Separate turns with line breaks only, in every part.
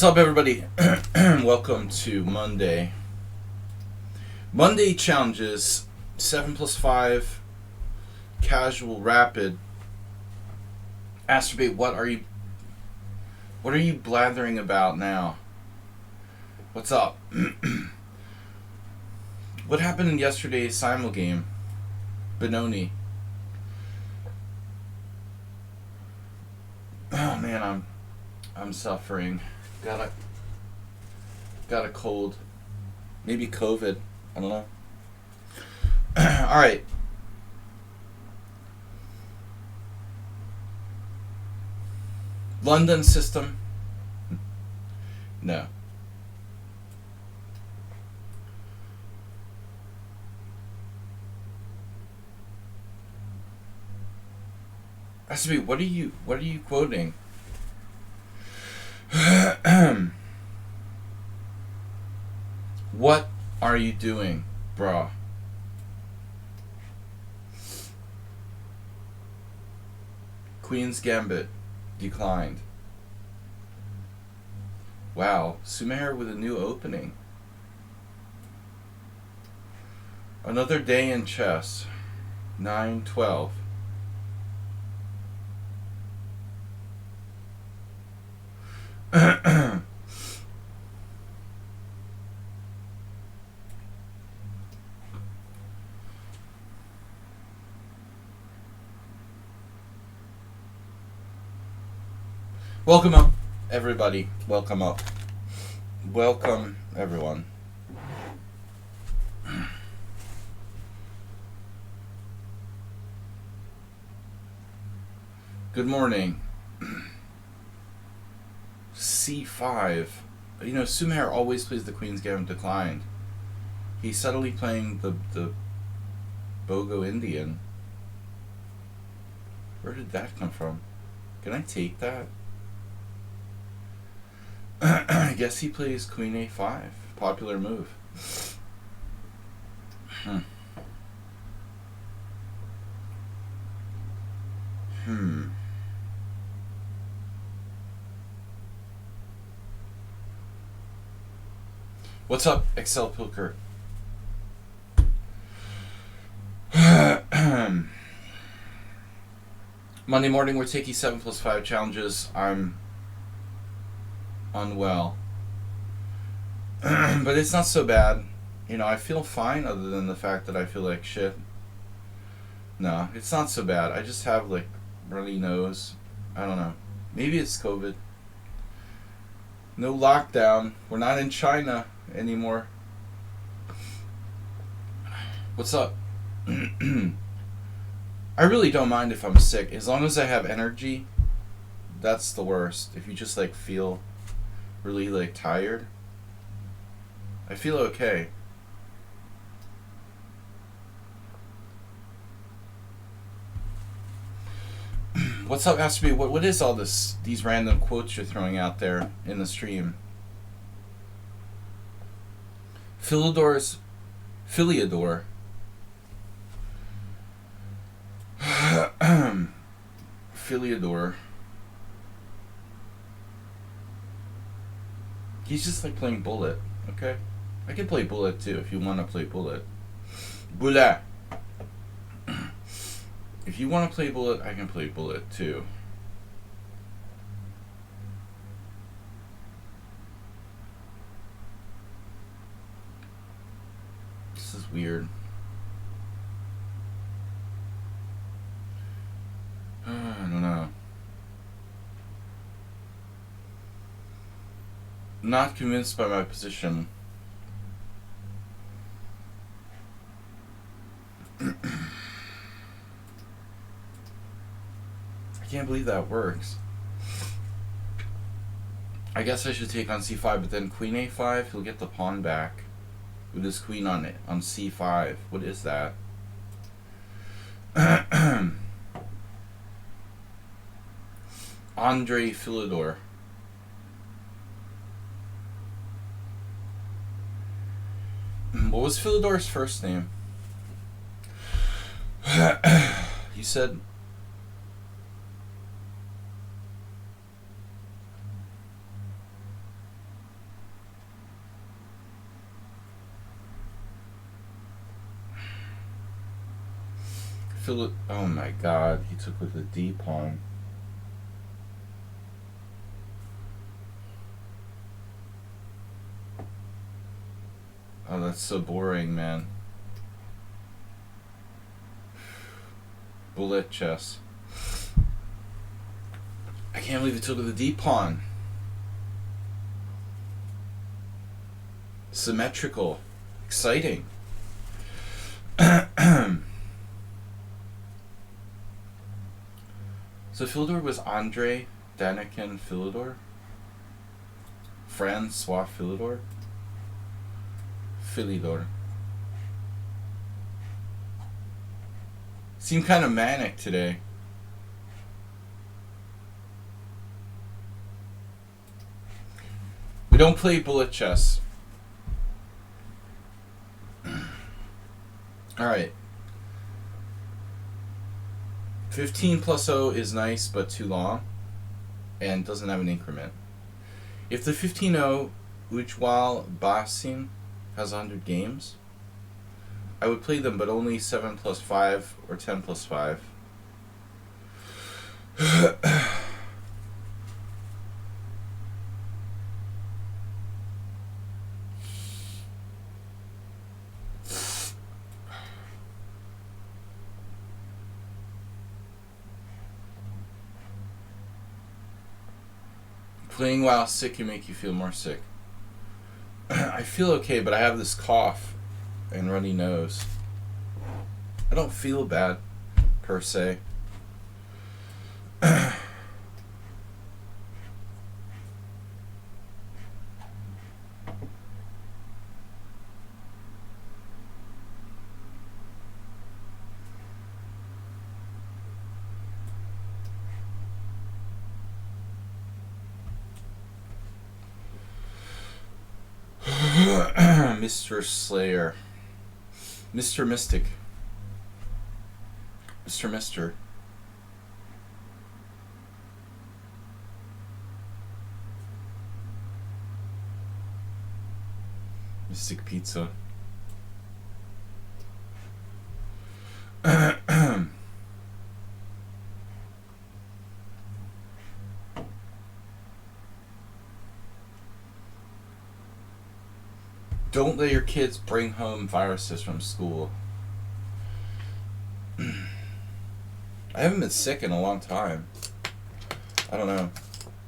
What's up, everybody? Welcome to Monday. Monday challenges 7+5 casual rapid. Astrobate, what are you blathering about now? What's up? What happened in yesterday's simul game? Benoni. Oh man, I'm suffering. Got a cold. Maybe COVID. I don't know. Alright. London system. No. Astrobate, what are you quoting? What are you doing, brah? Queen's Gambit declined. Wow, Sumer with a new opening. Another day in chess. 9-12. Welcome up, everybody. Welcome up. Welcome, everyone. Good morning. C5. You know, Sumer always plays the Queen's Gambit declined. He's subtly playing the Bogo Indian. Where did that come from? Can I take that? I guess he plays Queen A5. Popular move. What's up, Excel Pilker? Monday morning, we're taking 7+5 challenges. I'm unwell. But it's not so bad. You know, I feel fine other than the fact that I feel like shit. No, it's not so bad. I just have like runny nose. I don't know. Maybe it's COVID. No lockdown. We're not in China anymore. What's up? I really don't mind if I'm sick. As long as I have energy, that's the worst. If you just like feel really like tired, I feel okay. What's up, Astrobate? What is all these random quotes you're throwing out there in the stream? Philidor. Philidor. He's just like playing Bullet, okay? I can play Bullet too if you want to play Bullet. Bullet! If you want to play Bullet, I can play Bullet too. This is weird. I don't know. Not convinced by my position. I can't believe that works. I guess I should take on c5, but then queen a5, he'll get the pawn back with his queen on it on c5. What is that? Andre Philidor. What was Philidor's first name? You said Oh my god, he took with the D pawn. Oh, that's so boring, man. Bullet chess. I can't believe he took with the D pawn. Symmetrical. Exciting. So Philidor was Andre Daniken Philidor? Francois Philidor? Philidor. Seemed kind of manic today. We don't play bullet chess. Alright. 15 plus 0 is nice, but too long. And doesn't have an increment. If the 15-0 Ujwal Basim has 100 games, I would play them, but only 7 plus 5 or 10 plus 5. Playing while sick can make you feel more sick. I feel okay, but I have this cough and runny nose. I don't feel bad, per se. Mr. Slayer. Mr. Mystic. Mr. Mister. Mystic Pizza. Don't let your kids bring home viruses from school. I haven't been sick in a long time. I don't know.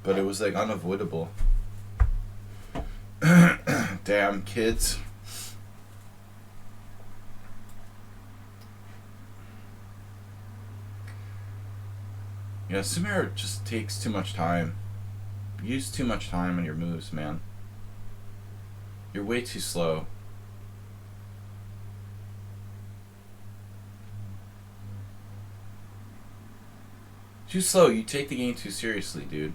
But it was like unavoidable. Damn kids. Yeah, Sumer just takes too much time. You use too much time on your moves, man. You're way too slow. Too slow. You take the game too seriously, dude.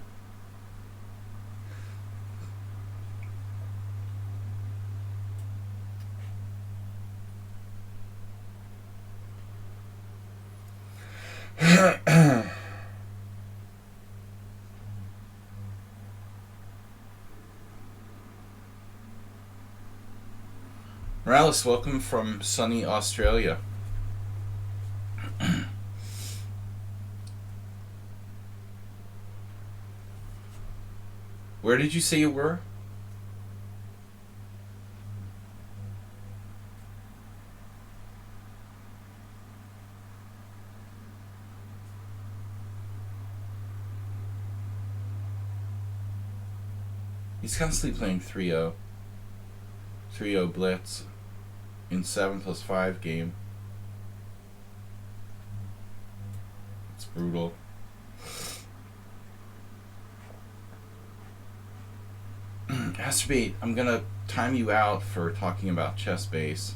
Morales, welcome from sunny Australia. Where did you say you were? He's constantly playing 3-0. 3-0 blitz in 7 plus 5 game. It's brutal. Astrobate, I'm gonna time you out for talking about chess base.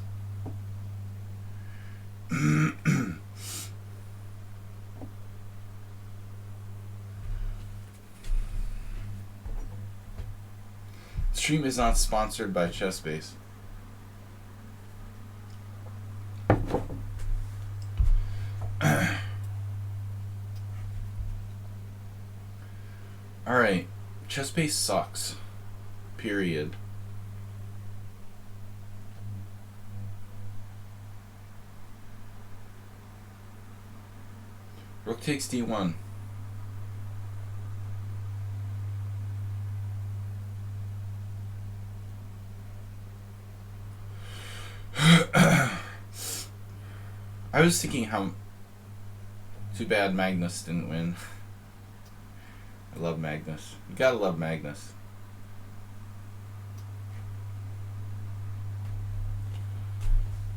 Stream is not sponsored by ChessBase. Alright, ChessBase sucks. Period. Rook takes d1. I was thinking how too bad Magnus didn't win. I love Magnus. You gotta love Magnus.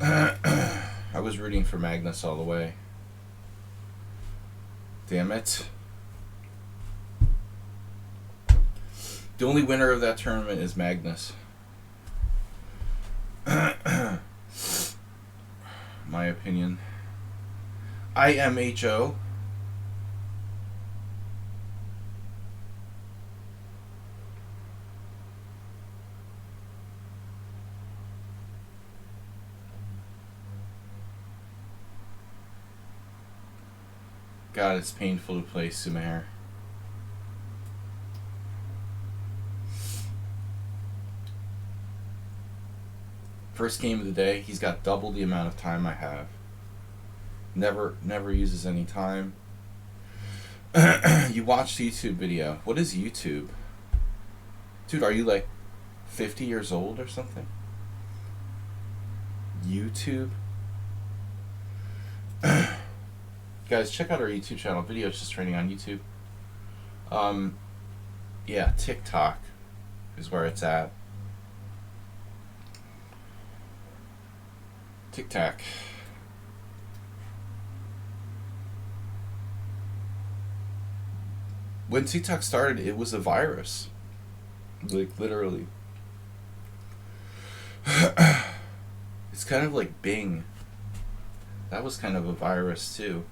I was rooting for Magnus all the way. Damn it. The only winner of that tournament is Magnus. My opinion. IMHO. God, it's painful to play Sumair. First game of the day, he's got double the amount of time I have. Never uses any time. You watched the YouTube video. What is YouTube? Dude, are you like 50 years old or something? YouTube? Guys, check out our YouTube channel. Videos just training on YouTube. Yeah, TikTok is where it's at. TikTok. When TikTok started, it was a virus. Like, literally. It's kind of like Bing. That was kind of a virus, too.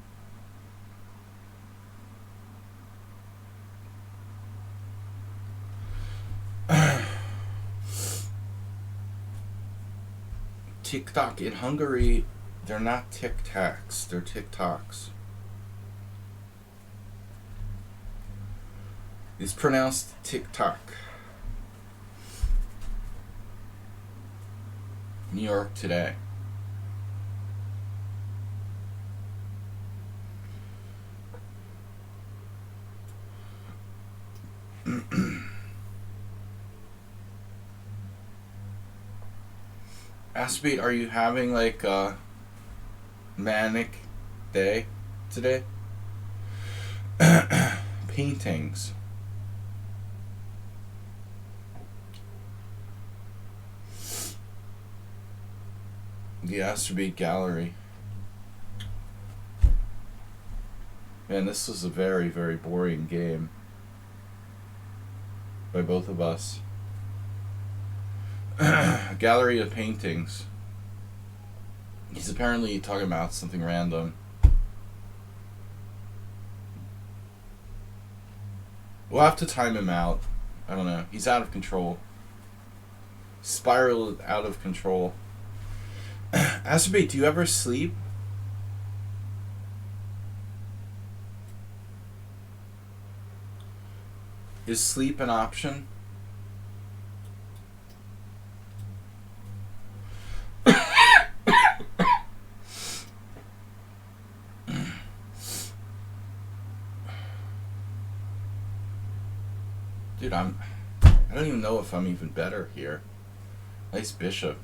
TikTok in Hungary, they're not Tic Tacs, they're TikToks. It's pronounced TikTok. New York Today. Aspate, are you having like a manic day today? Paintings. The Astrobate Gallery. Man, this was a very, very boring game by both of us. A gallery of paintings. He's apparently talking about something random. We'll have to time him out. I don't know. He's out of control. Spiraled out of control. Astrobate, do you ever sleep? Is sleep an option? Dude, I don't even know if I'm even better here. Nice bishop.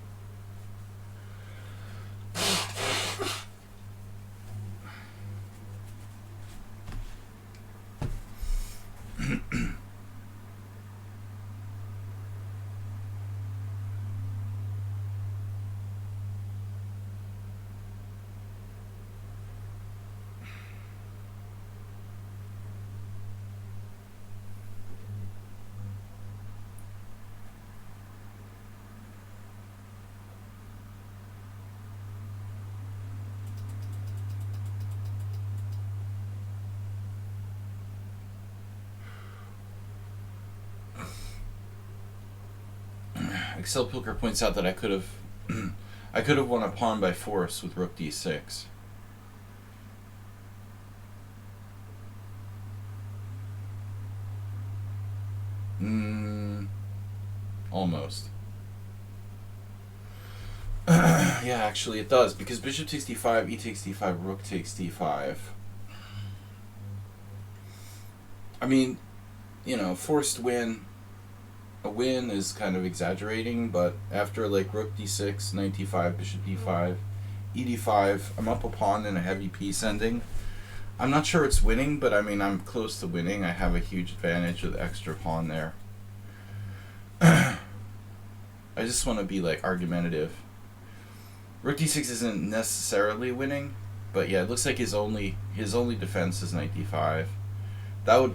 Excel Pilker points out that I could have won a pawn by force with rook d6. Almost. Yeah, actually it does, because bishop takes d5, e takes d5, rook takes d5. I mean, forced win. A win is kind of exaggerating, but after like rook d6, knight d5, bishop d5, e d5, I'm up a pawn in a heavy piece ending. I'm not sure it's winning, but I mean, I'm close to winning. I have a huge advantage with the extra pawn there. I just want to be like argumentative. Rook d6 isn't necessarily winning, but yeah, it looks like his only defense is knight d5. That would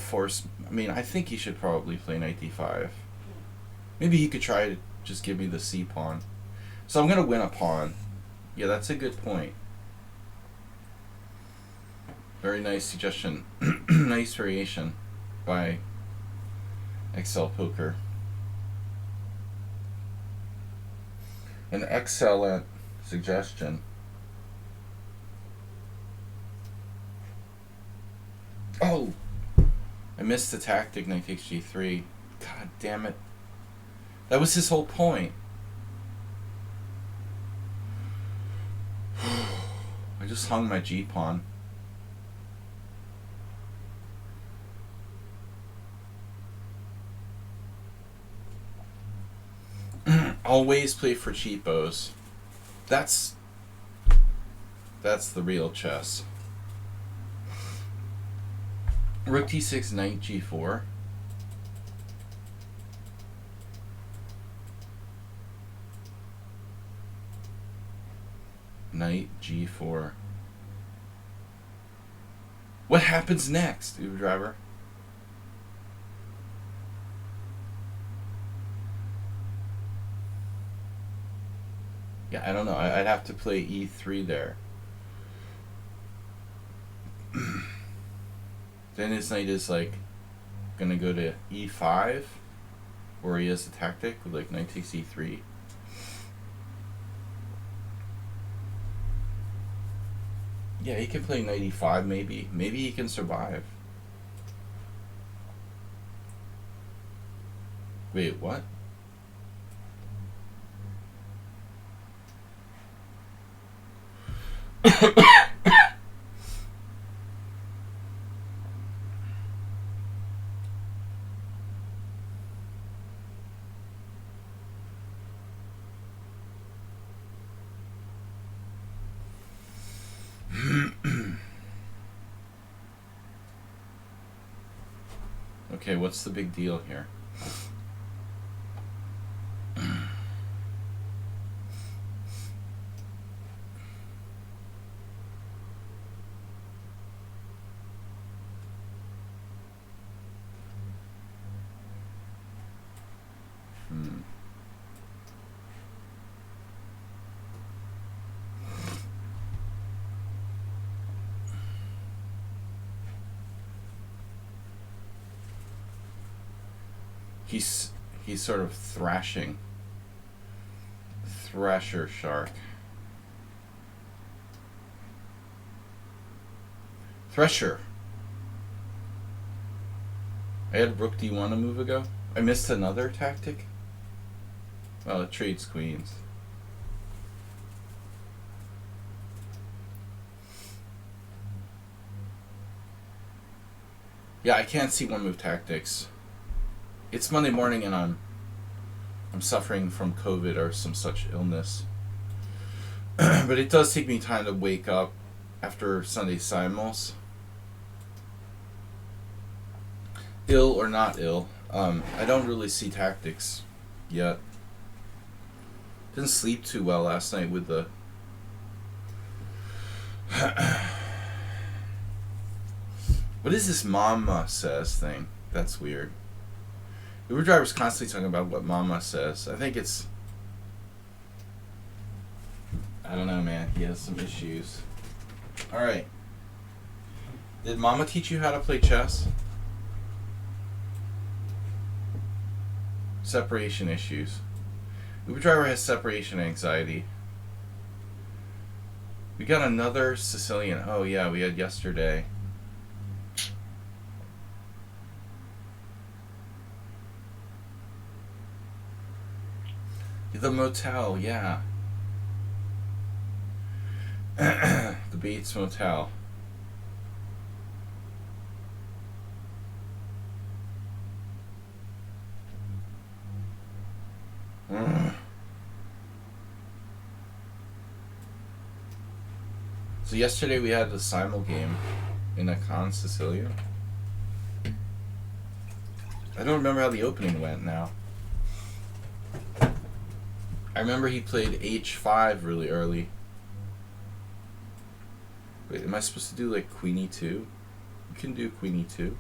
force. I mean, I think he should probably play knight d5. Maybe he could try to just give me the c pawn. So I'm gonna win a pawn. Yeah, that's a good point. Very nice suggestion. Nice variation by Excel Poker. An excellent suggestion. Oh! I missed the tactic, knight takes g3. God damn it. That was his whole point. I just hung my g-pawn. Always play for cheapos. That's the real chess. Rook d6, knight g4. Knight g4. What happens next, Uber driver? Yeah, I don't know. I'd have to play e3 there. Then his knight is like gonna go to e5, where he has the tactic with like knight takes e3. Yeah, he can play knight e5 maybe. Maybe he can survive. Wait, what? Okay, what's the big deal here? He's sort of thrashing. Thrasher shark. Thresher. I had rook d1 a move ago. I missed another tactic. Well, it trades queens. Yeah, I can't see one move tactics. It's Monday morning and I'm suffering from COVID or some such illness. But it does take me time to wake up after Sunday simul's. Ill or not ill, I don't really see tactics yet. Didn't sleep too well last night with the what is this mama says thing? That's weird. Uber driver's constantly talking about what mama says. I think it's... I don't know, man. He has some issues. Alright. Did mama teach you how to play chess? Separation issues. Uber driver has separation anxiety. We got another Sicilian. Oh yeah, we had yesterday. The motel, yeah. The Bates Motel. Ugh. So yesterday we had the simul game in a con Sicilian. I don't remember how the opening went now. I remember he played h5 really early. Wait, am I supposed to do like queen e2? You can do queen e2.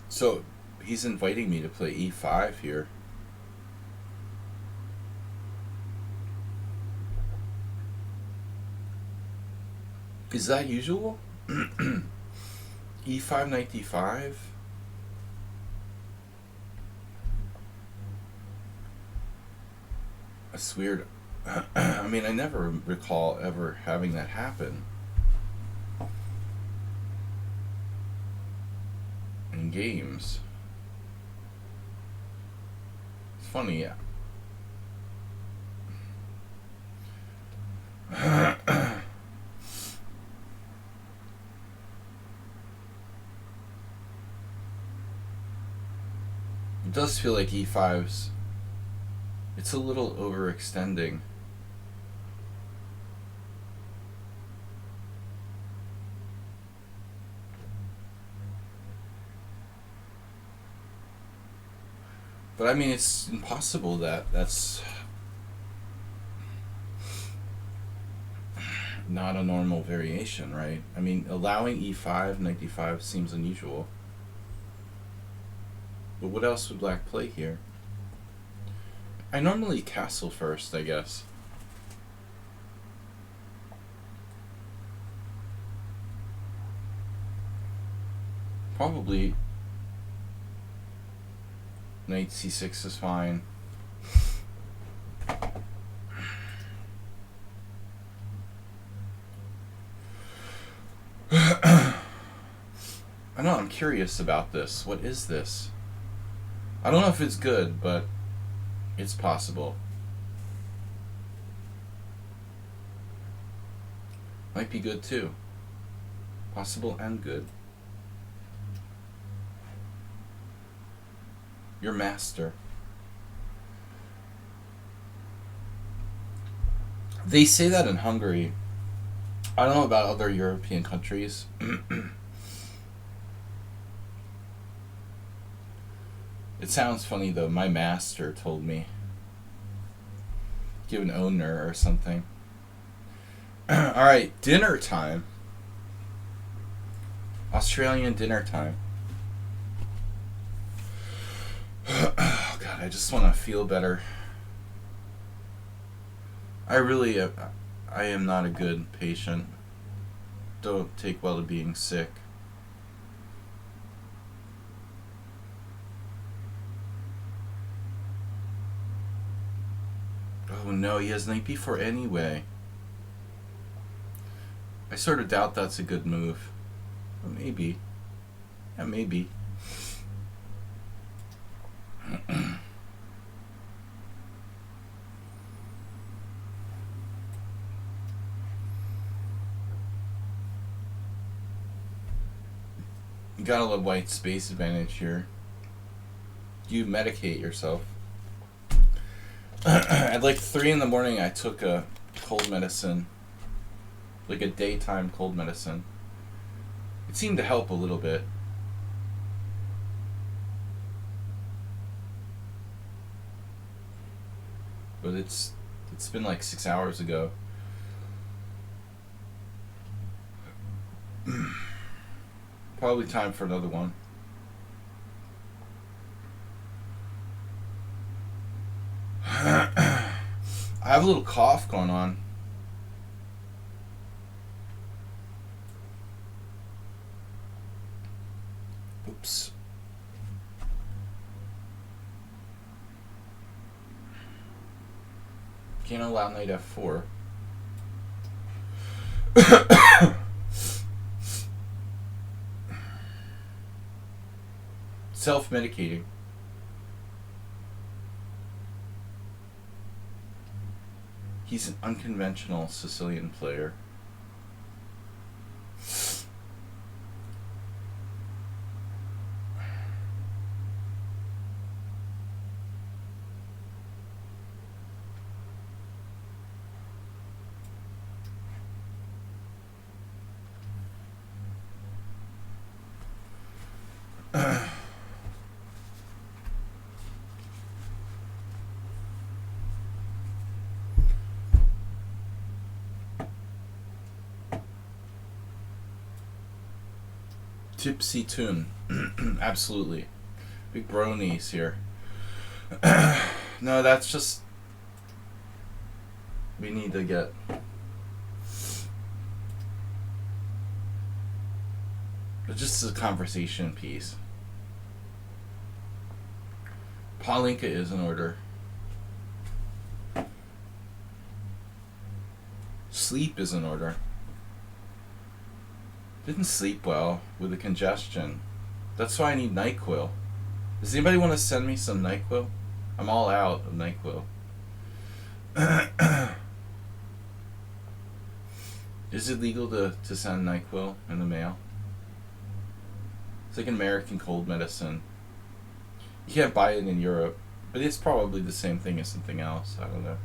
So he's inviting me to play e5 here. Is that usual? e5 knight d5? That's weird. I mean, I never recall ever having that happen in games. It's funny, yeah. It does feel like e5's. It's a little overextending. But I mean, it's impossible that's not a normal variation, right? I mean, allowing e5, knight d5 seems unusual. But what else would black play here? I normally castle first, I guess. Probably knight c6 is fine. I know, I'm curious about this. What is this? I don't know if it's good, but it's possible. Might be good too. Possible and good. Your master. They say that in Hungary. I don't know about other European countries. It sounds funny though. My master told me. Give an owner or something. Alright, dinner time. Australian dinner time. Oh God, I just want to feel better. I am not a good patient. Don't take well to being sick. Oh no, he has knight b4 anyway. I sort of doubt that's a good move. Well, maybe. Yeah, maybe. You got a little white space advantage here. You medicate yourself. At like 3 in the morning, I took a cold medicine, like a daytime cold medicine. It seemed to help a little bit. But it's been like 6 hours ago. Probably time for another one. I have a little cough going on. Oops. Can't allow knight f4. Self-medicating. He's an unconventional Sicilian player. Tipsy tune. Absolutely. Big bronies here. No, that's just. We need to get. It's just a conversation piece. Palinka is in order. Sleep is in order. Didn't sleep well with the congestion. That's why I need NyQuil. Does anybody want to send me some NyQuil? I'm all out of NyQuil. Is it legal to send NyQuil in the mail? It's like an American cold medicine. You can't buy it in Europe, but it's probably the same thing as something else. I don't know.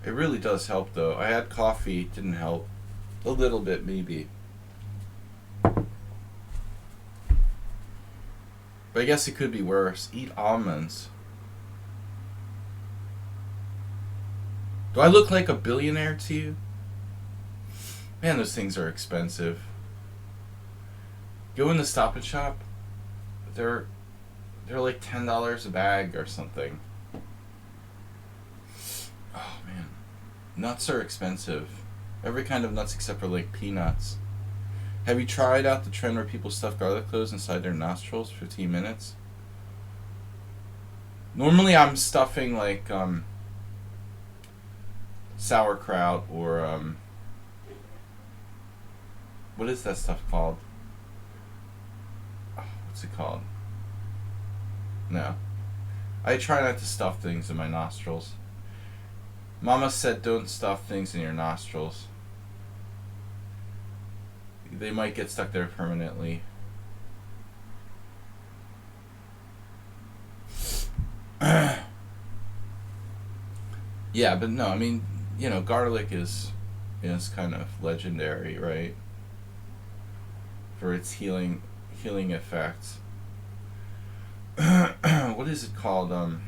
It really does help though. I had coffee, didn't help. A little bit maybe. But I guess it could be worse. Eat almonds. Do I look like a billionaire to you? Man, those things are expensive. Go in the Stop and Shop. They're like $10 a bag or something. Oh man, nuts are expensive. Every kind of nuts except for like peanuts. Have you tried out the trend where people stuff garlic cloves inside their nostrils for 15 minutes? Normally I'm stuffing like sauerkraut or what is that stuff called? Oh, what's it called? No. I try not to stuff things in my nostrils. Mama said don't stuff things in your nostrils. They might get stuck there permanently. Yeah, but no, I mean, you know, garlic is kind of legendary, right? For its healing effects. What is it called? Not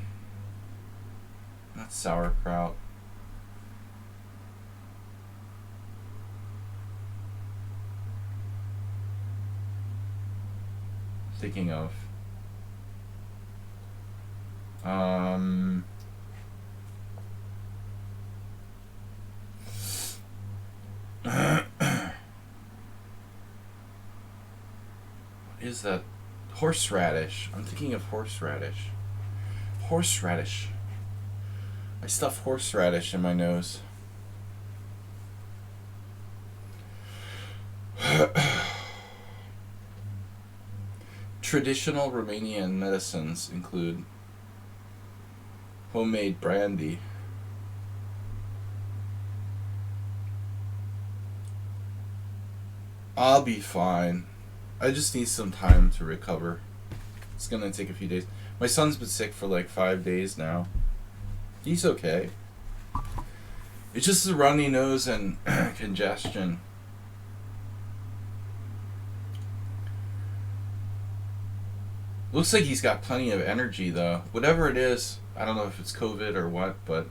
sauerkraut. Thinking of what is that? Horseradish. I'm thinking of horseradish. Horseradish. I stuff horseradish in my nose. Traditional Romanian medicines include homemade brandy, I'll be fine. I just need some time to recover. It's gonna take a few days. My son's been sick for like 5 days now. He's okay. It's just a runny nose and congestion. Looks like he's got plenty of energy though. Whatever it is, I don't know if it's COVID or what, but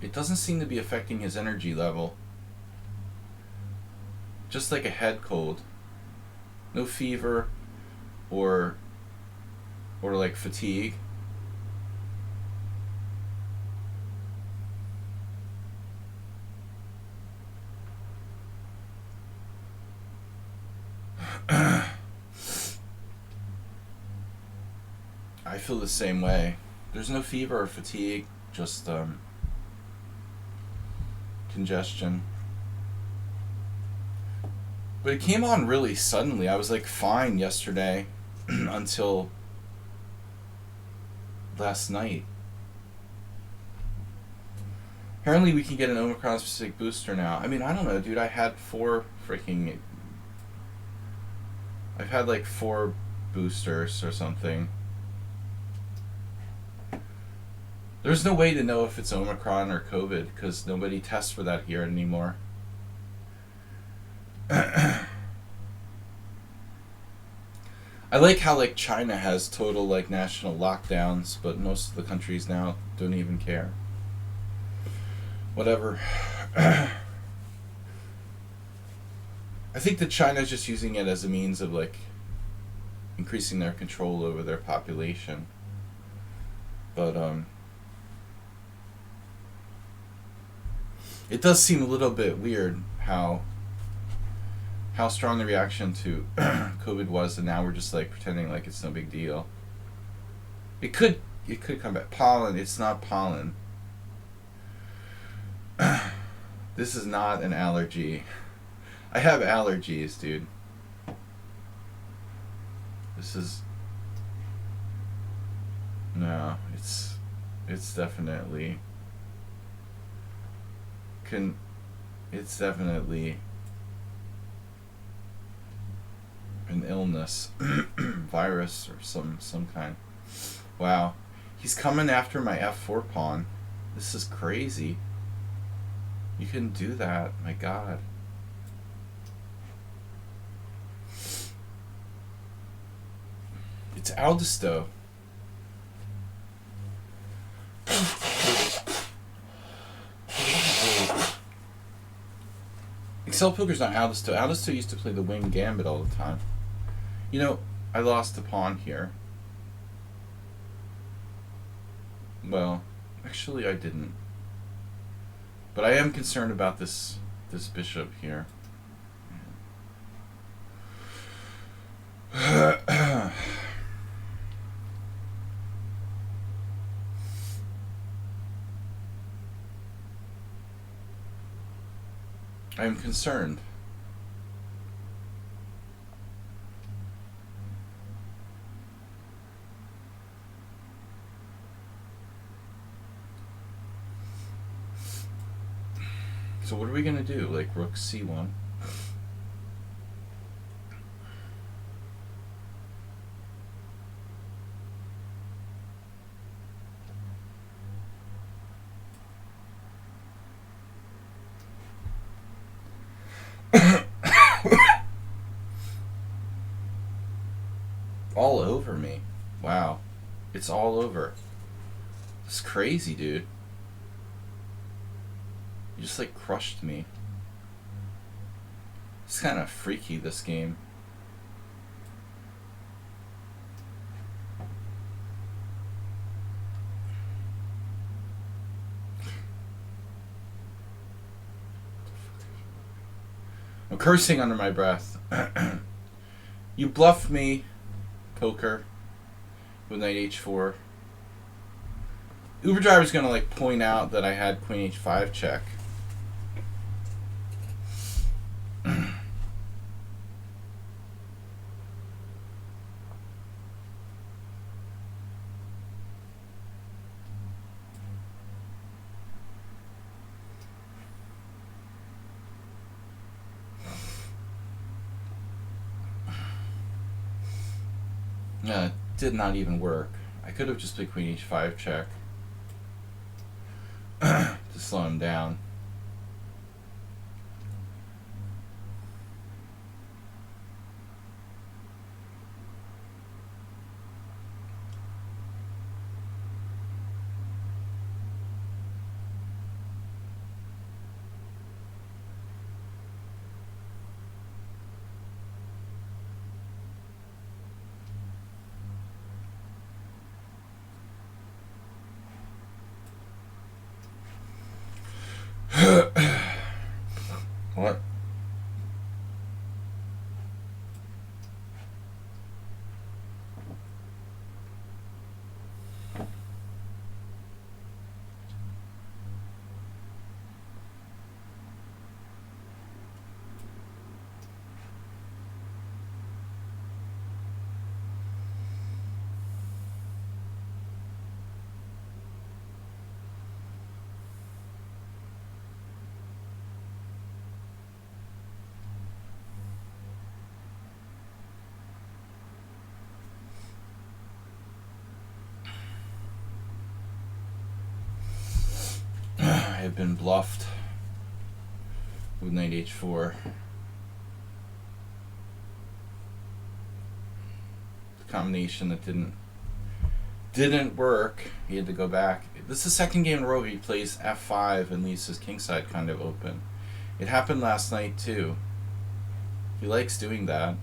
it doesn't seem to be affecting his energy level. Just like a head cold. No fever or like fatigue. I feel the same way. There's no fever or fatigue, just congestion. But it came on really suddenly. I was like fine yesterday until last night. Apparently we can get an Omicron specific booster now. I mean, I don't know, dude. I've had like 4 boosters or something. There's no way to know if it's Omicron or COVID because nobody tests for that here anymore. I like how like China has total like national lockdowns, but most of the countries now don't even care. Whatever. I think that China's just using it as a means of like increasing their control over their population. But it does seem a little bit weird how strong the reaction to COVID was, and now we're just like pretending like it's no big deal. It could come back. Pollen, it's not pollen. This is not an allergy. I have allergies, dude. This is no, it's definitely an illness, virus or some kind. Wow, he's coming after my f4 pawn. This is crazy. You couldn't do that. My God. It's Aldisto. Excel Poker's not Aldisto. Aldisto used to play the wing gambit all the time. You know, I lost a pawn here. Well, actually I didn't. But I am concerned about this bishop here. I am concerned. So what are we gonna do? Like rook c1? All over me. Wow. It's all over. It's crazy, dude. You just like crushed me. It's kind of freaky, this game. I'm cursing under my breath. You bluffed me, poker, with knight h4. Uber driver's gonna like point out that I had queen h5 check. Yeah, it did not even work. I could have just played queen h5 check to slow him down. I've been bluffed with knight h4. The combination that didn't work. He had to go back. This is the second game in a row he plays f5 and leaves his kingside kind of open. It happened last night too. He likes doing that.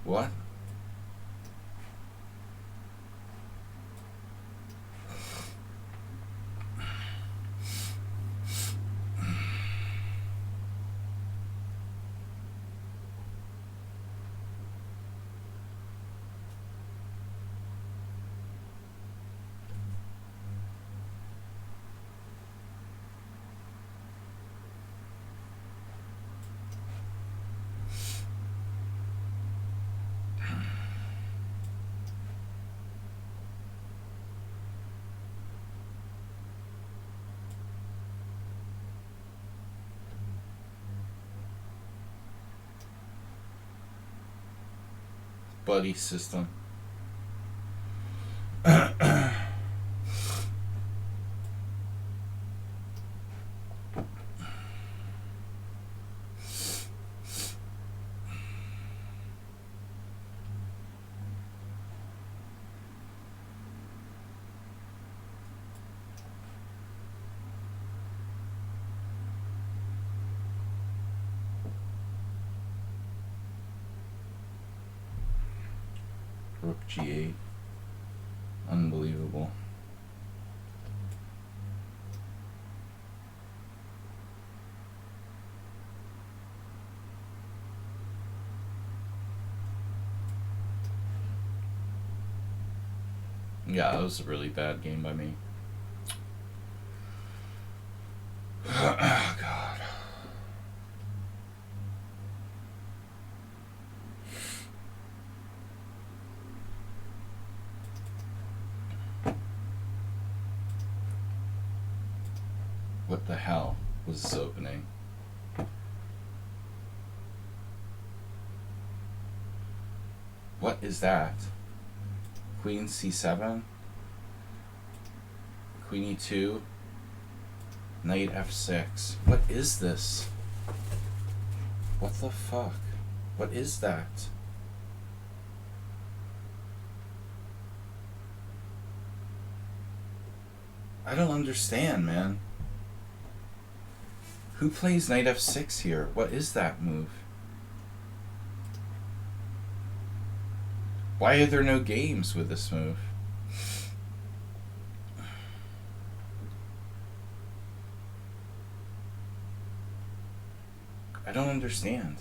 What? Buddy system. Rook g8. Unbelievable. Yeah, that was a really bad game by me. Oh, God. What the hell was this opening? What is that? Queen c7, Queen e2, Knight f6. What is this? What the fuck? What is that? I don't understand, man. Who plays Knight f6 here? What is that move? Why are there no games with this move? I don't understand.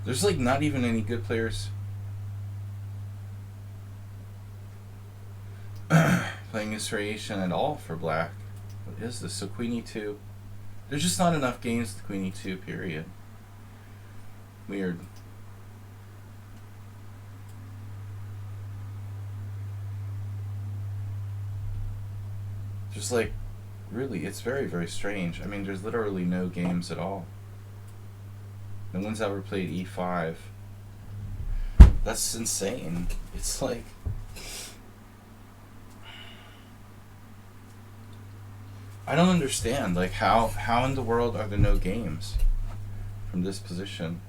There's like not even any good players playing this variation at all for black. What is this? So Queen e2. There's just not enough games with Queen e2, period. Weird. Just like, really, it's very, very strange. I mean, there's literally no games at all. No one's ever played e5. That's insane. It's like... I don't understand, like, how in the world are there no games from this position?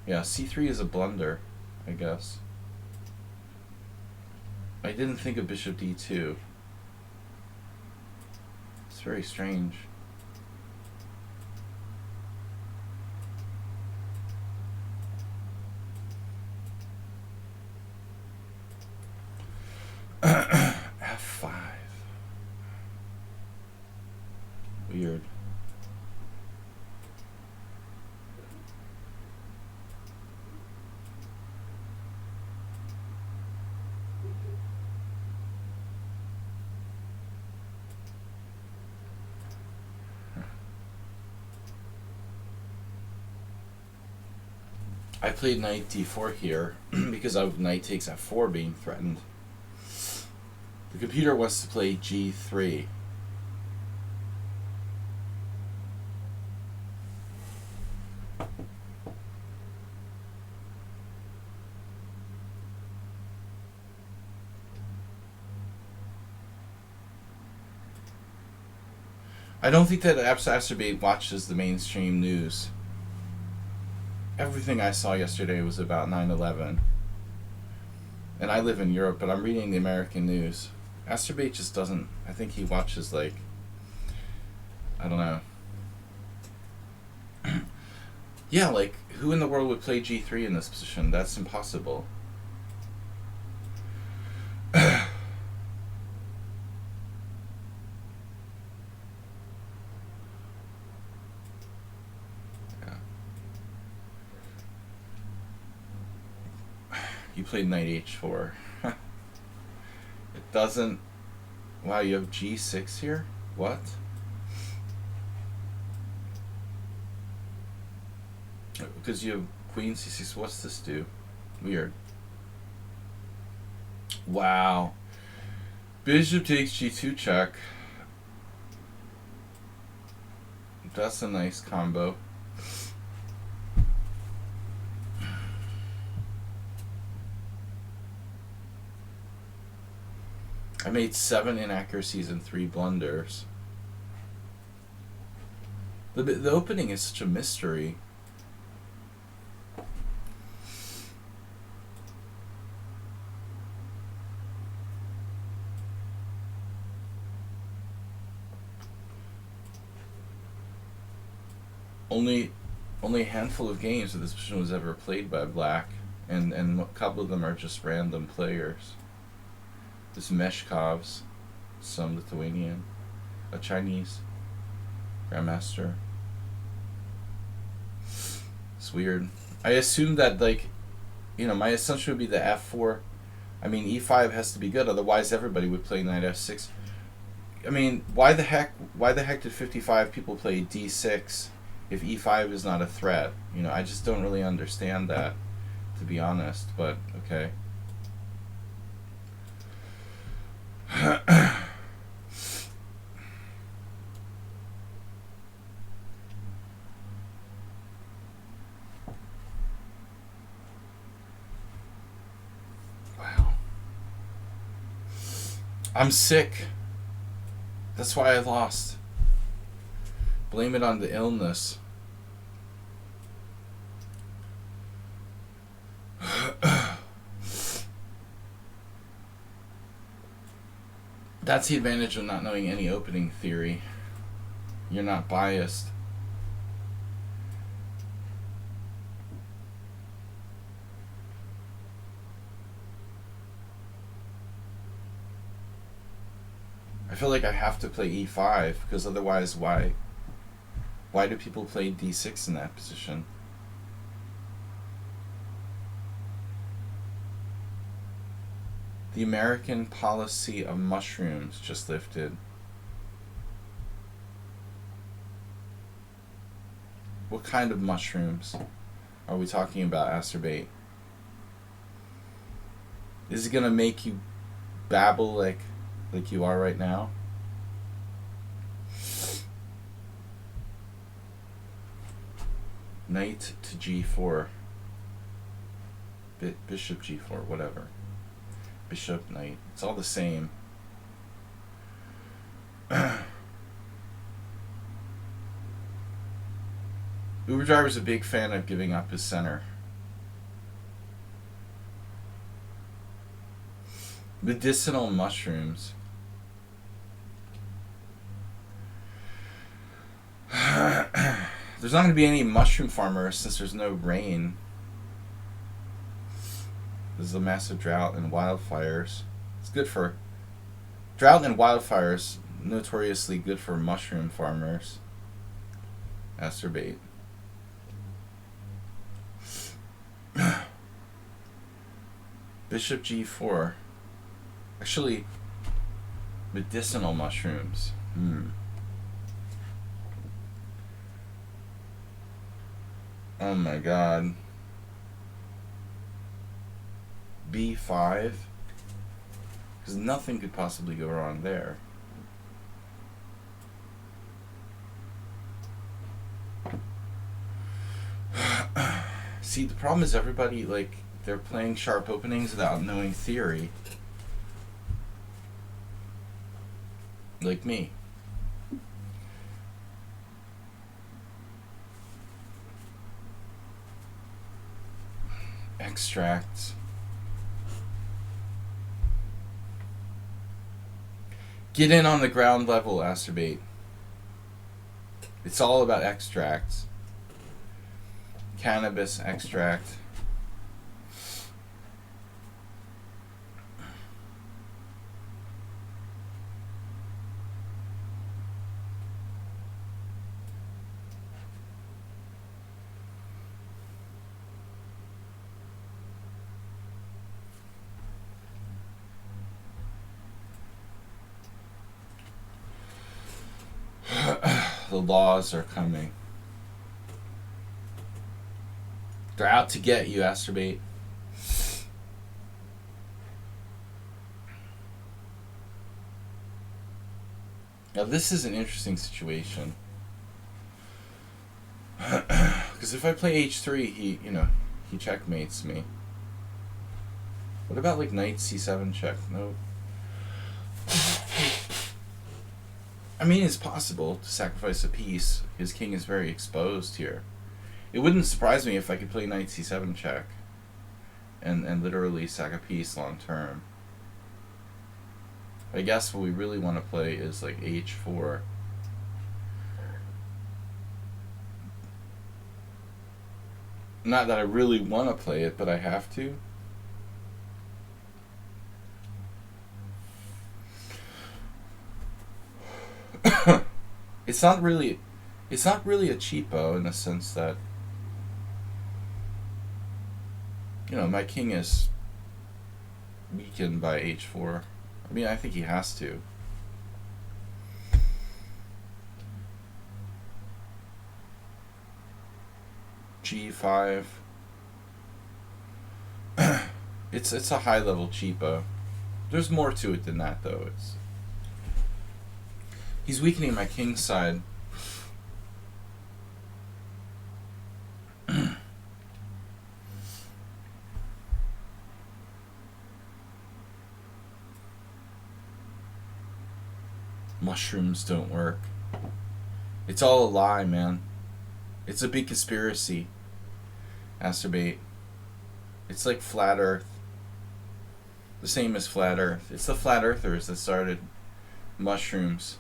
Yeah, c3 is a blunder, I guess. I didn't think of bishop d2. It's very strange. f5. Weird. I played knight d4 here because of knight takes f4 being threatened. The computer wants to play g3. I don't think that Exacerbate watches the mainstream news. Everything I saw yesterday was about 9/11. And I live in Europe, but I'm reading the American news. Exacerbate just doesn't. I think he watches, like, I don't know. Yeah, like, who in the world would play g3 in this position? That's impossible. You played knight h4. It doesn't. Wow, you have g6 here? What? Because you have queen c6. What's this do? Weird. Wow. Bishop takes g2 check. That's a nice combo. I made 7 inaccuracies and 3 blunders. The opening is such a mystery. Only a handful of games of this position was ever played by black, and a couple of them are just random players. This Meshkov's, some Lithuanian, a Chinese grandmaster. It's weird. I assumed that, like, my assumption would be the f4. I mean, e5 has to be good, otherwise everybody would play knight f6. I mean, why the heck did 55 people play d6 if e5 is not a threat? I just don't really understand that, to be honest, but okay. Wow. I'm sick. That's why I lost. Blame it on the illness. That's the advantage of not knowing any opening theory. You're not biased. I feel like I have to play e5 because otherwise why do people play d6 in that position? The American policy of mushrooms just lifted. What kind of mushrooms are we talking about, Acerbate? Is it gonna make you babble like you are right now? Knight to g4. Bishop g4, whatever. Bishop, knight. It's all the same. Uber Driver's a big fan of giving up his center. Medicinal mushrooms. There's not going to be any mushroom farmers since there's no rain. There's a massive drought and wildfires. It's good for... Drought and wildfires, notoriously good for mushroom farmers. Acerbate. Bishop g4. Actually, medicinal mushrooms. Oh my god. b5. because nothing could possibly go wrong there. See, the problem is everybody, like, they're playing sharp openings without knowing theory. Like me. Extracts. Get in on the ground level, Asterbate. It's all about extracts. Cannabis extract. The laws are coming. They're out to get you, Asterbate. Now this is an interesting situation. Because if I play h3, he checkmates me. What about like knight c7 check? No. I mean, it's possible to sacrifice a piece. His king is very exposed here. It wouldn't surprise me if I could play knight c7 check and literally sack a piece long term. I guess what we really want to play is like h4. Not that I really want to play it, but I have to. It's not really a cheapo in the sense that, my king is weakened by h4. I mean, I think he has to. g5. It's a high level cheapo. There's more to it than that, though. He's weakening my king side. Mushrooms don't work. It's all a lie, man. It's a big conspiracy. Asterbate. It's like flat earth. The same as flat earth. It's the flat earthers that started mushrooms.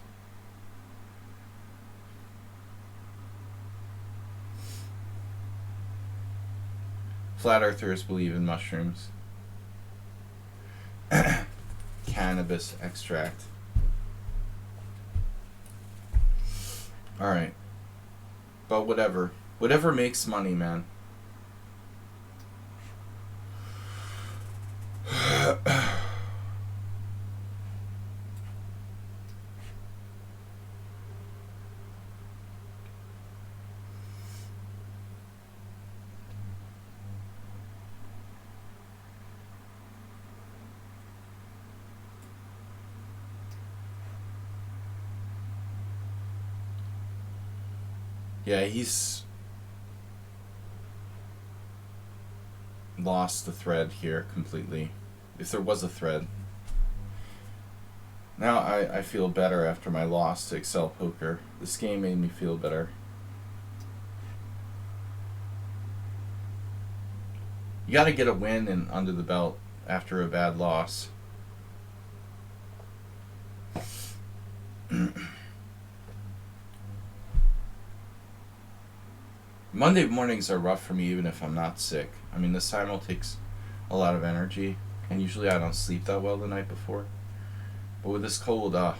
Flat earthers believe in mushrooms. Cannabis extract. Alright. But whatever. Whatever makes money, man. Yeah, he's lost the thread here completely. If there was a thread. Now I feel better after my loss to Excel Poker. This game made me feel better. You gotta get a win and under the belt after a bad loss. Monday mornings are rough for me even if I'm not sick. I mean, the simul takes a lot of energy, and usually I don't sleep that well the night before. But with this cold, I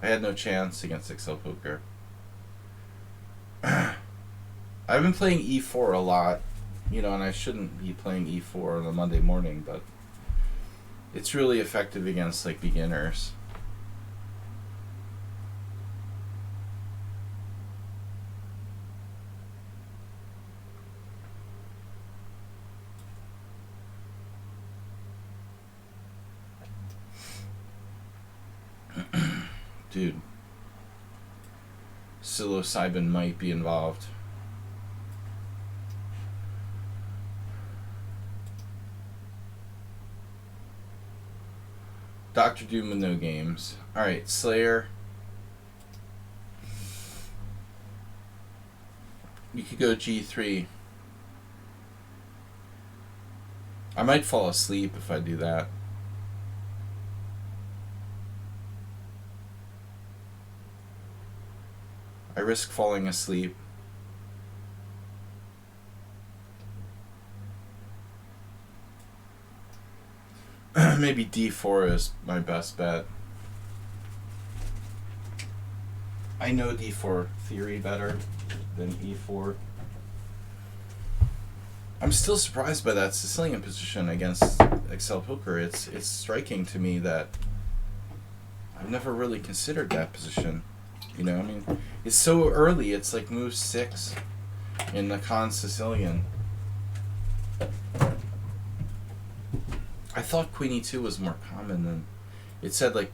had no chance against Excel Poker. I've been playing e4 a lot, and I shouldn't be playing e4 on a Monday morning, but it's really effective against, like, beginners. Dude. Psilocybin might be involved. Dr. Doom with no games. Alright, Slayer. You could go G3. I might fall asleep if I do that. I risk falling asleep. Maybe D4 is my best bet. I know D4 theory better than E4. I'm still surprised by that Sicilian position against Excel Poker. It's striking to me that I've never really considered that position. You know, I mean, it's so early. It's like move 6 in the Con Sicilian. I thought Queen E2 was more common than... It said like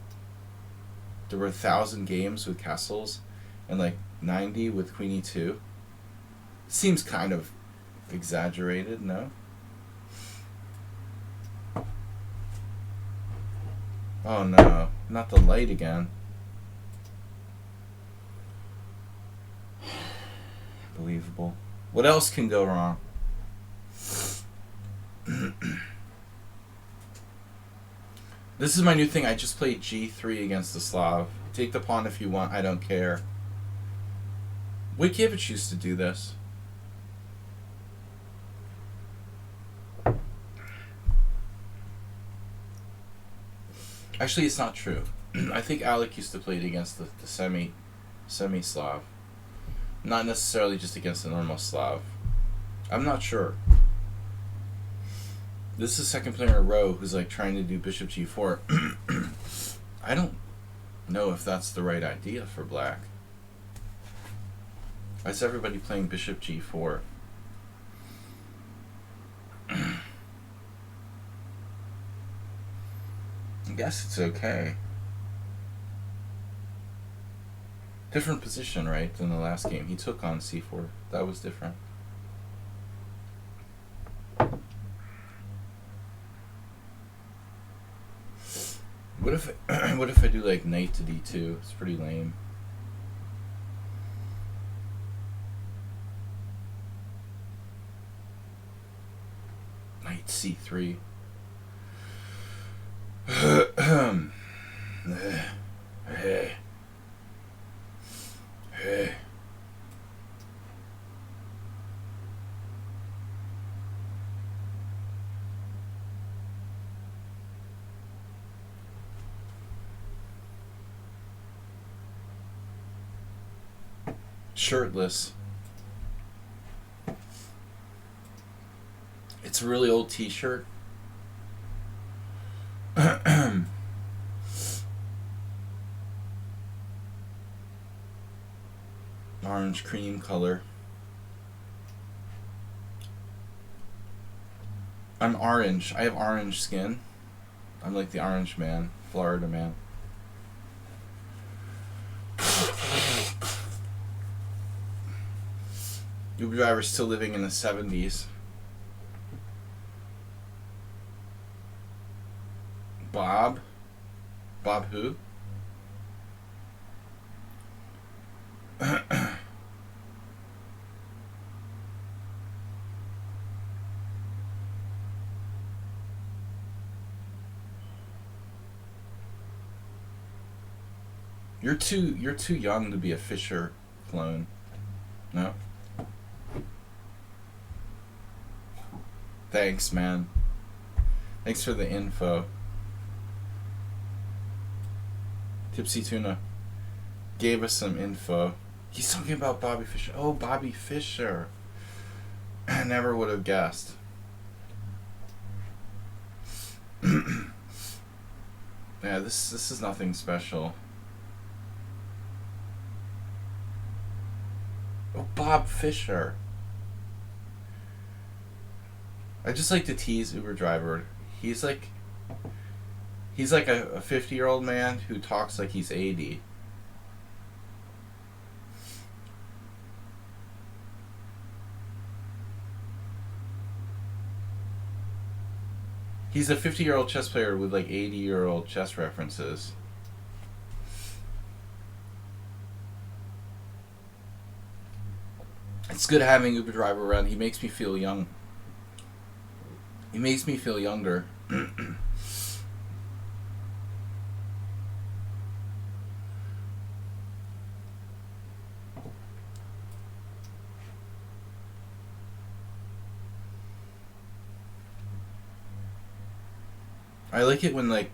there were 1,000 games with castles and like 90 with Queen E2. Seems kind of exaggerated, no? Oh no, not the light again. Unbelievable. What else can go wrong? This is my new thing. I just played G3 against the Slav. Take the pawn if you want. I don't care. Wojciech used to do this. Actually, it's not true. I think Alec used to play it against the semi-Slav. Not necessarily just against the normal Slav. I'm not sure. This is the second player in a row who's like trying to do bishop g4. I don't know if that's the right idea for black. Why is everybody playing bishop g4? I guess it's okay. Different position, right, than the last game. He took on c4. That was different. What if I do like knight to d2? It's pretty lame. Knight c3. Shirtless. It's a really old t-shirt. Orange cream color. I'm orange. I have orange skin. I'm like the orange man, Florida man. Uber driver still living in the 70s. Bob? Bob who? You're too young to be a Fisher clone. No? Thanks, man. Thanks for the info. Tipsy Tuna gave us some info. He's talking about Bobby Fischer. Oh, Bobby Fischer. I never would have guessed. Yeah, this is nothing special. Oh, Bob Fischer. I just like to tease Uber driver. He's like a 50-year-old man who talks like he's 80. He's a 50-year-old chess player with like 80-year-old chess references. It's good having Uber Driver around. He makes me feel young. He makes me feel younger. I like it when like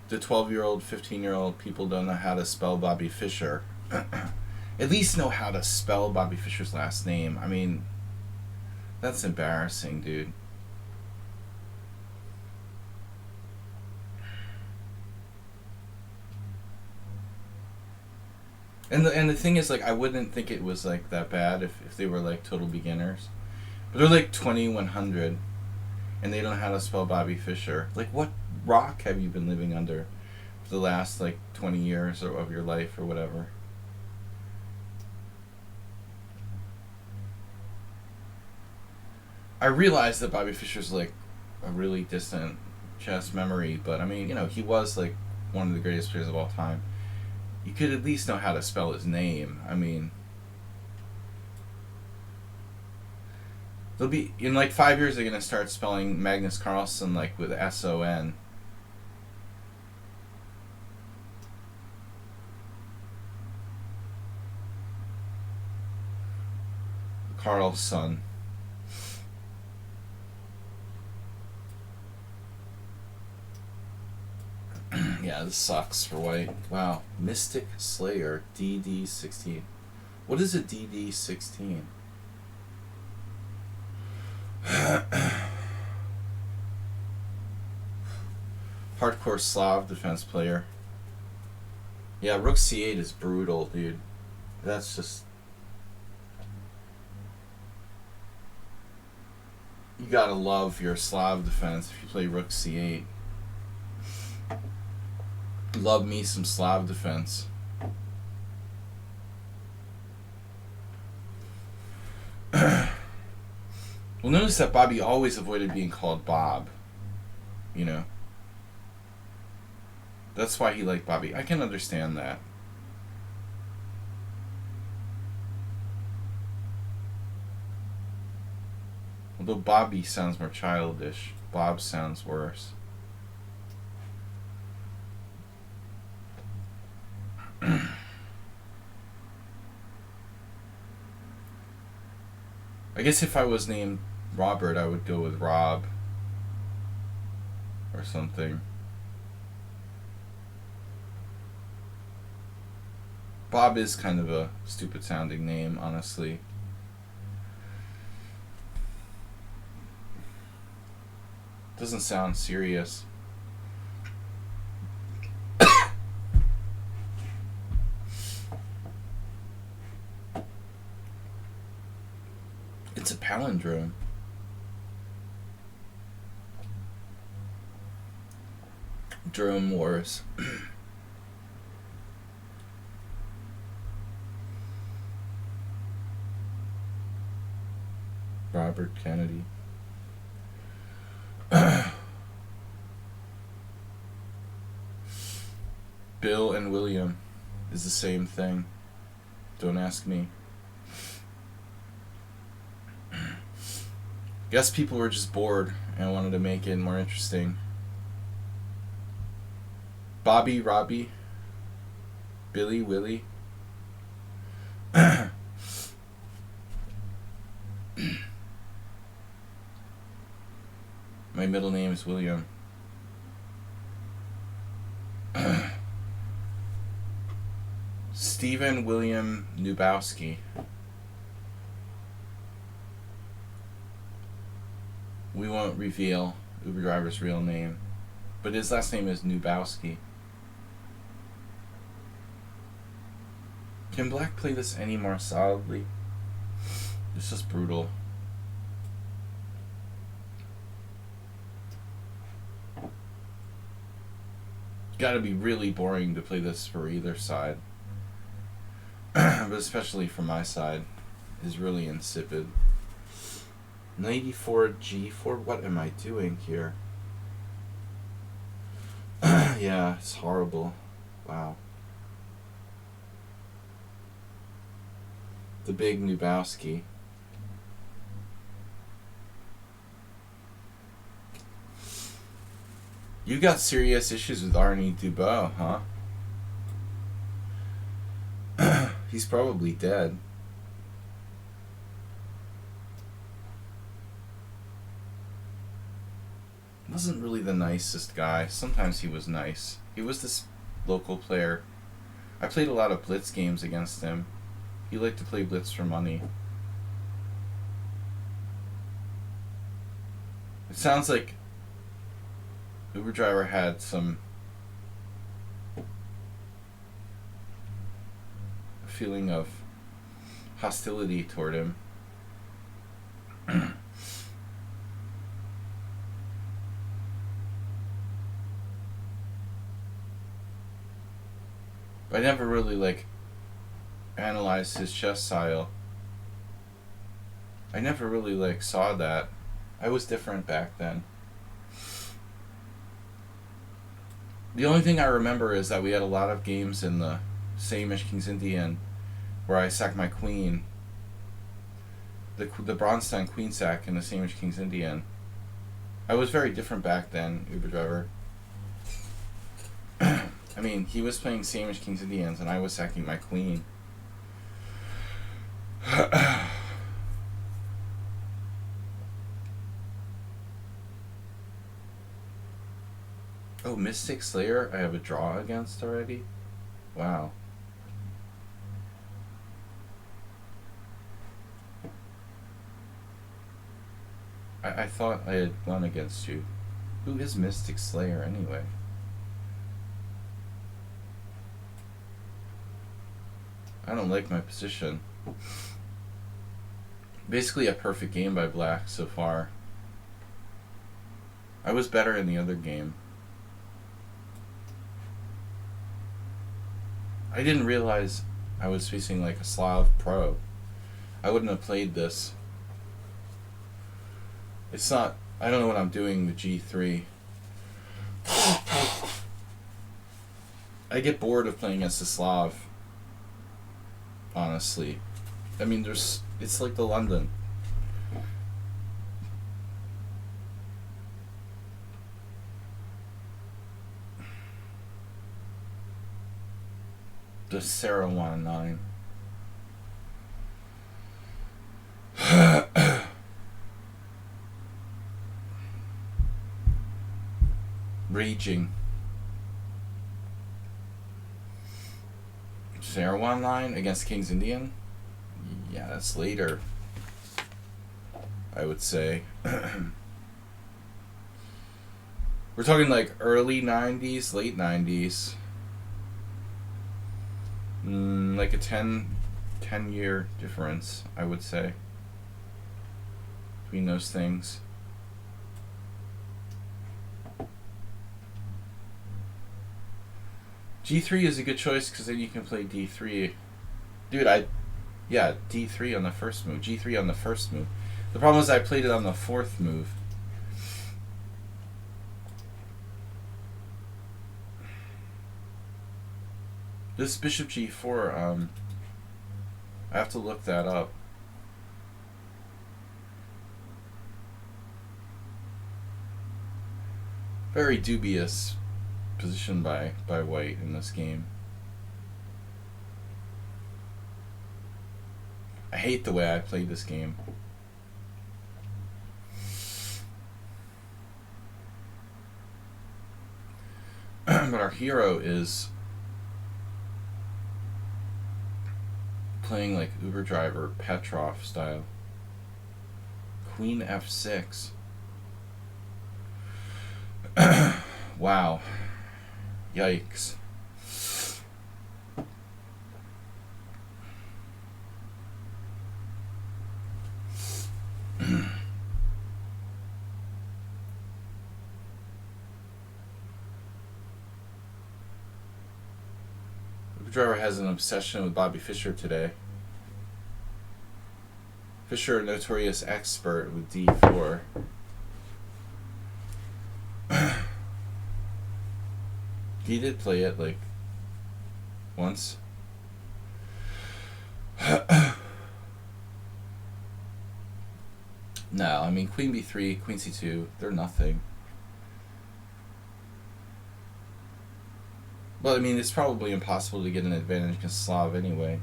the 12-year-old, 15-year-old people don't know how to spell Bobby Fischer. At least know how to spell Bobby Fischer's last name. I mean, that's embarrassing, dude. And the thing is, like, I wouldn't think it was like that bad if they were like total beginners, but they're like 2100, and they don't know how to spell Bobby Fischer. Like, what rock have you been living under for the last like 20 years of your life or whatever? I realize that Bobby Fischer's like a really distant chess memory, but I mean, he was like one of the greatest players of all time. You could at least know how to spell his name. I mean, they'll be in like 5 years. They're gonna start spelling Magnus Carlsen like with S-O-N. Carlson. Yeah, this sucks for white. Wow. Mystic Slayer, DD16. What is a DD16? Hardcore Slav defense player. Yeah, Rook C8 is brutal, dude. That's just... You gotta love your Slav defense if you play Rook C8. Love me some Slav defense. Well, notice that Bobby always avoided being called Bob. That's why he liked Bobby. I can understand that. Although Bobby sounds more childish, Bob sounds worse. I guess if I was named Robert, I would go with Rob or something. Bob is kind of a stupid sounding name, honestly. Doesn't sound serious. It's a palindrome. Drone Wars. Robert Kennedy. Bill and William is the same thing. Don't ask me. Guess people were just bored and wanted to make it more interesting. Bobby, Robbie, Billy, Willie. My middle name is William. Stephen William Nubowski. We won't reveal Uber Driver's real name, but his last name is Nubowski. Can Black play this any more solidly? It's just brutal. Gotta be really boring to play this for either side. But especially for my side, is really insipid. 94 G4, what am I doing here? Yeah, it's horrible. Wow. The big Nubowski. You got serious issues with Arnie Dubois, huh? He's probably dead. Wasn't really the nicest guy. Sometimes he was nice. He was this local player. I played a lot of Blitz games against him. He liked to play Blitz for money. It sounds like Uber Driver had some feeling of hostility toward him. I never really analyzed his chess style. I never really saw that. I was different back then. The only thing I remember is that we had a lot of games in the same-ish King's Indian where I sacked my queen. The Bronstein queen sack in the same-ish King's Indian. I was very different back then, Uber Driver. I mean, he was playing same-ish King's Indians and I was sacking my queen. Oh, Mystic Slayer, I have a draw against already? Wow. I thought I had won against you. Who is Mystic Slayer anyway? I don't like my position. Basically a perfect game by Black so far. I was better in the other game. I didn't realize I was facing a Slav pro. I wouldn't have played this. It's not... I don't know what I'm doing with G3. I get bored of playing against a Slav. Honestly. I mean, it's like the London. The Sarah 1-9. Raging. Sarah 1-9 against King's Indian? Yeah, that's later, I would say. We're talking early 90s, late 90s. Like a 10-year difference, I would say, between those things. G3 is a good choice because then you can play D3. Dude, D3 on the first move, G3 on the first move. The problem is I played it on the fourth move. This Bishop G4, I have to look that up. Very dubious position by White in this game. I hate the way I played this game. But our hero is playing Uber Driver Petrov style. Queen F6. Wow. Yikes. Uber Driver has an obsession with Bobby Fischer today. Fischer, a notorious expert with D4. He did play it like once. No, I mean queen b3, queen c2, they're nothing. But I mean, it's probably impossible to get an advantage against Slav anyway.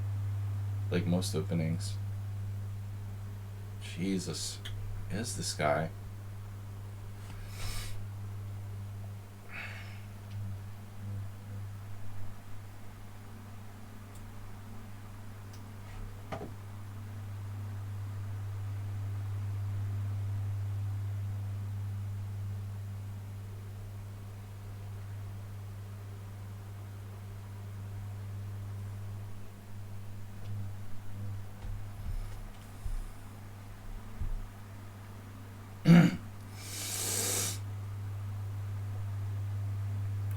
Like most openings. Jesus. Is this guy?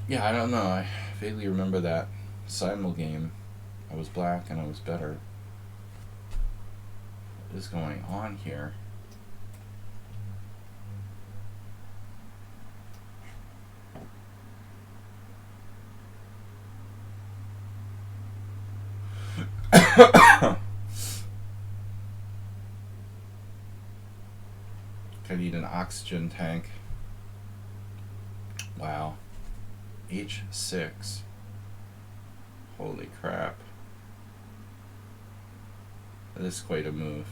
Yeah, I don't know. I vaguely remember that Simul game. I was black and I was better. What is going on here? I need an oxygen tank. Wow. H6. Holy crap. That is quite a move.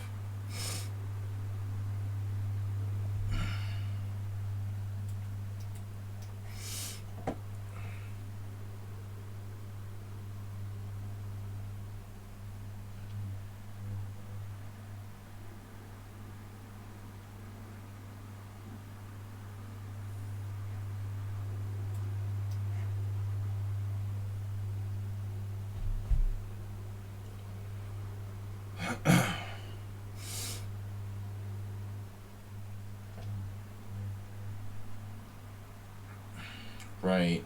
Right.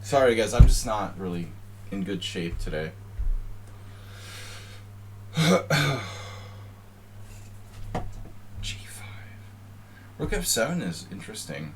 Sorry guys, I'm just not really in good shape today. G5. Rook F7 is interesting.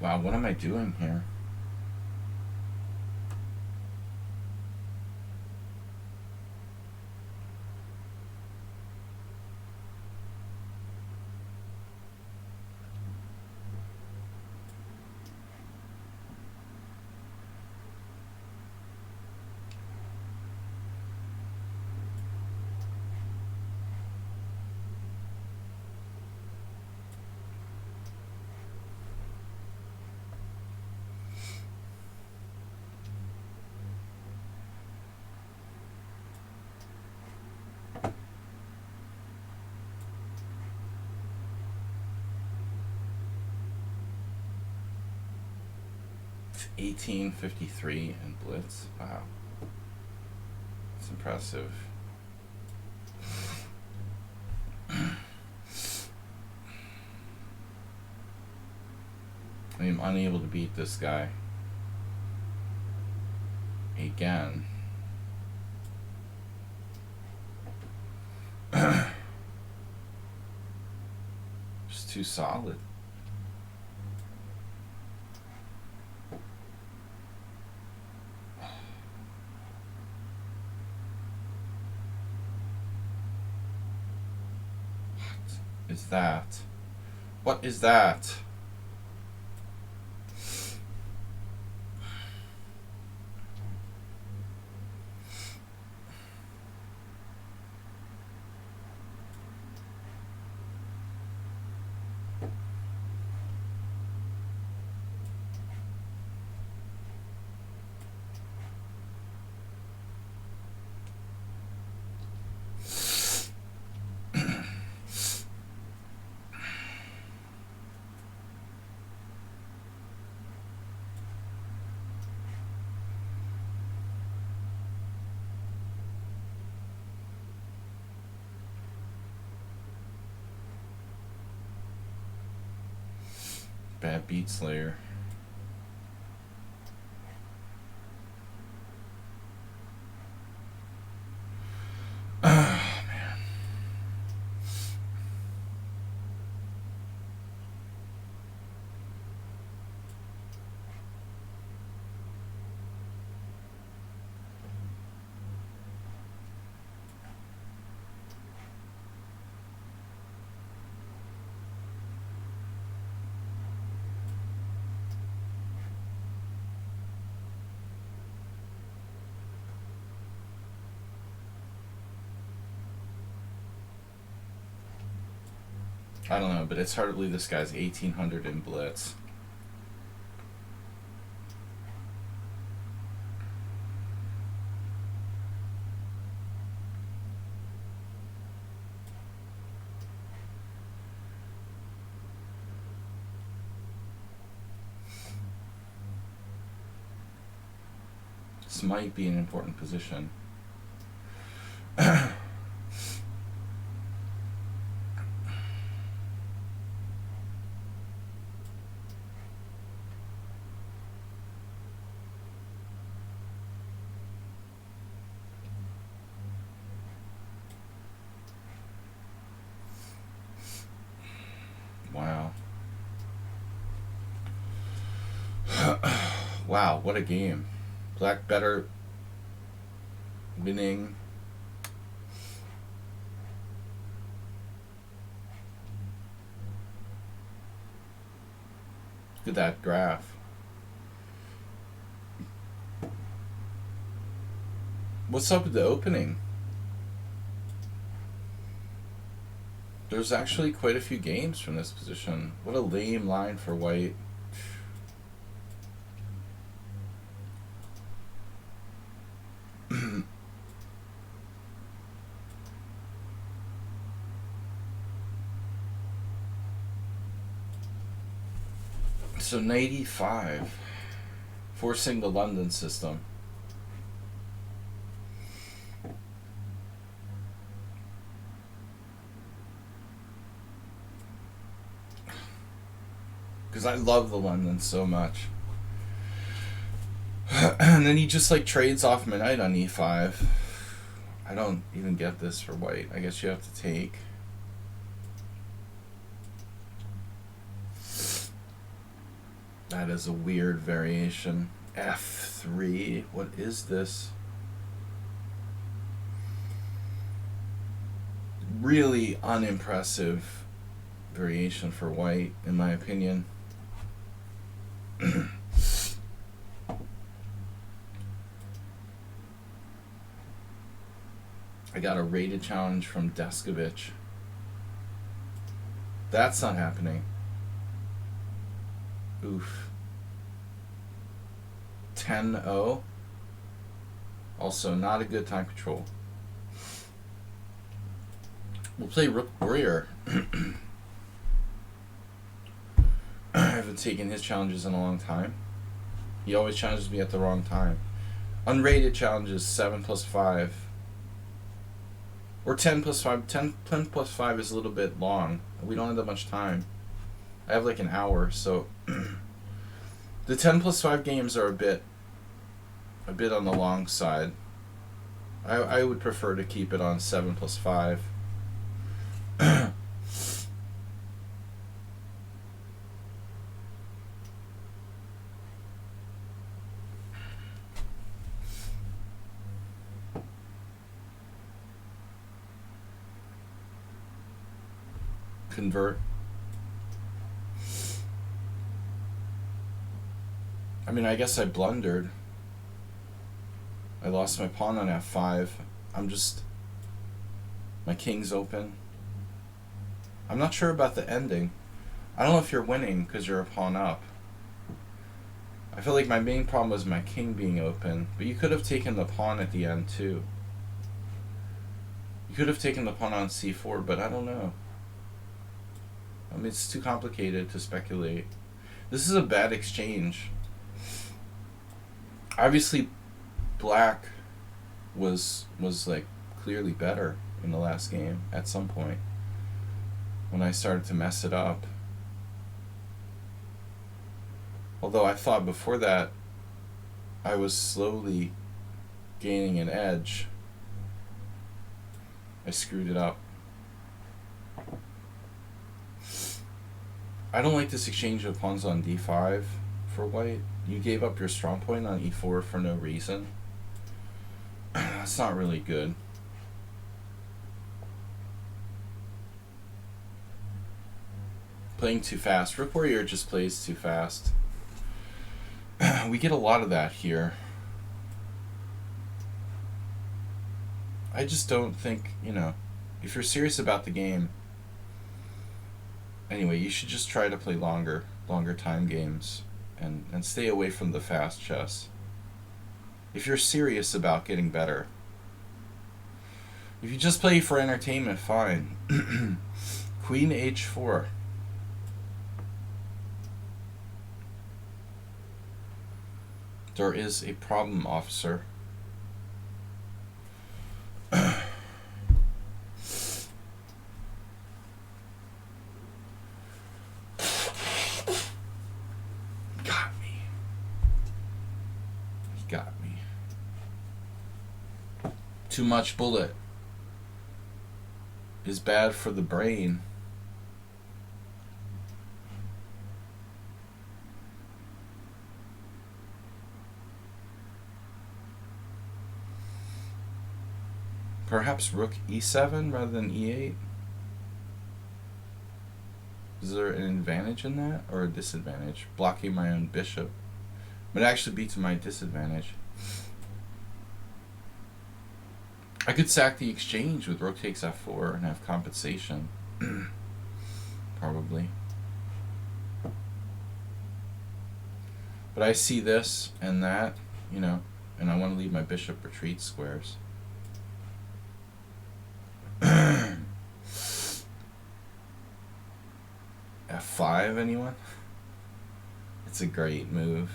Wow, what am I doing here? It's 1853 in Blitz. Wow. That's impressive. I am unable to beat this guy. Again. Just too solid. What is that? What is that? Bad beat slayer. I don't know, but it's hard to believe this guy's 1800 in blitz. This might be an important position. Wow. Wow, what a game. Black better winning. Look at that graph. What's up with the opening? There's actually quite a few games from this position. What a lame line for white. So 95, forcing the London system. Because I love the London so much. And then he just like trades off midnight on e5. I don't even get this for white. I guess you have to take. That is a weird variation. F3. What is this? Really unimpressive variation for white, in my opinion. I got a rated challenge from Deskovich. That's not happening. Oof. 10-0. Also not a good time control. We'll play Rook Warrior. I haven't taken his challenges in a long time. He always challenges me at the wrong time. Unrated challenges 7 plus 5. Or 10 plus 5. 10 plus 5 is a little bit long. We don't have that much time. I have like an hour, so the 10 plus 5 games are a bit on the long side. I would prefer to keep it on 7 plus 5. Convert. I mean, I guess I blundered. I lost my pawn on f5. My king's open. I'm not sure about the ending. I don't know if you're winning because you're a pawn up. I feel like my main problem was my king being open, but you could have taken the pawn at the end too. You could have taken the pawn on c4, but I don't know. I mean, it's too complicated to speculate. This is a bad exchange. Obviously, black was like clearly better in the last game at some point when I started to mess it up. Although I thought before that I was slowly gaining an edge. I screwed it up. I don't like this exchange of pawns on d5 for white. You gave up your strong point on e4 for no reason. That's not really good. Playing too fast. Rook Warrior just plays too fast. We get a lot of that here. I just don't think, if you're serious about the game, anyway, you should just try to play longer time games and stay away from the fast chess. If you're serious about getting better. If you just play for entertainment, fine. Queen h4. There is a problem, officer. Got me. Too much bullet is bad for the brain. Perhaps rook e7 rather than e8? Is there an advantage in that or a disadvantage? Blocking my own bishop. But it actually be to my disadvantage. I could sack the exchange with rook takes f4 and have compensation. Probably. But I see this and that, and I want to leave my bishop retreat squares. f5, anyone? It's a great move.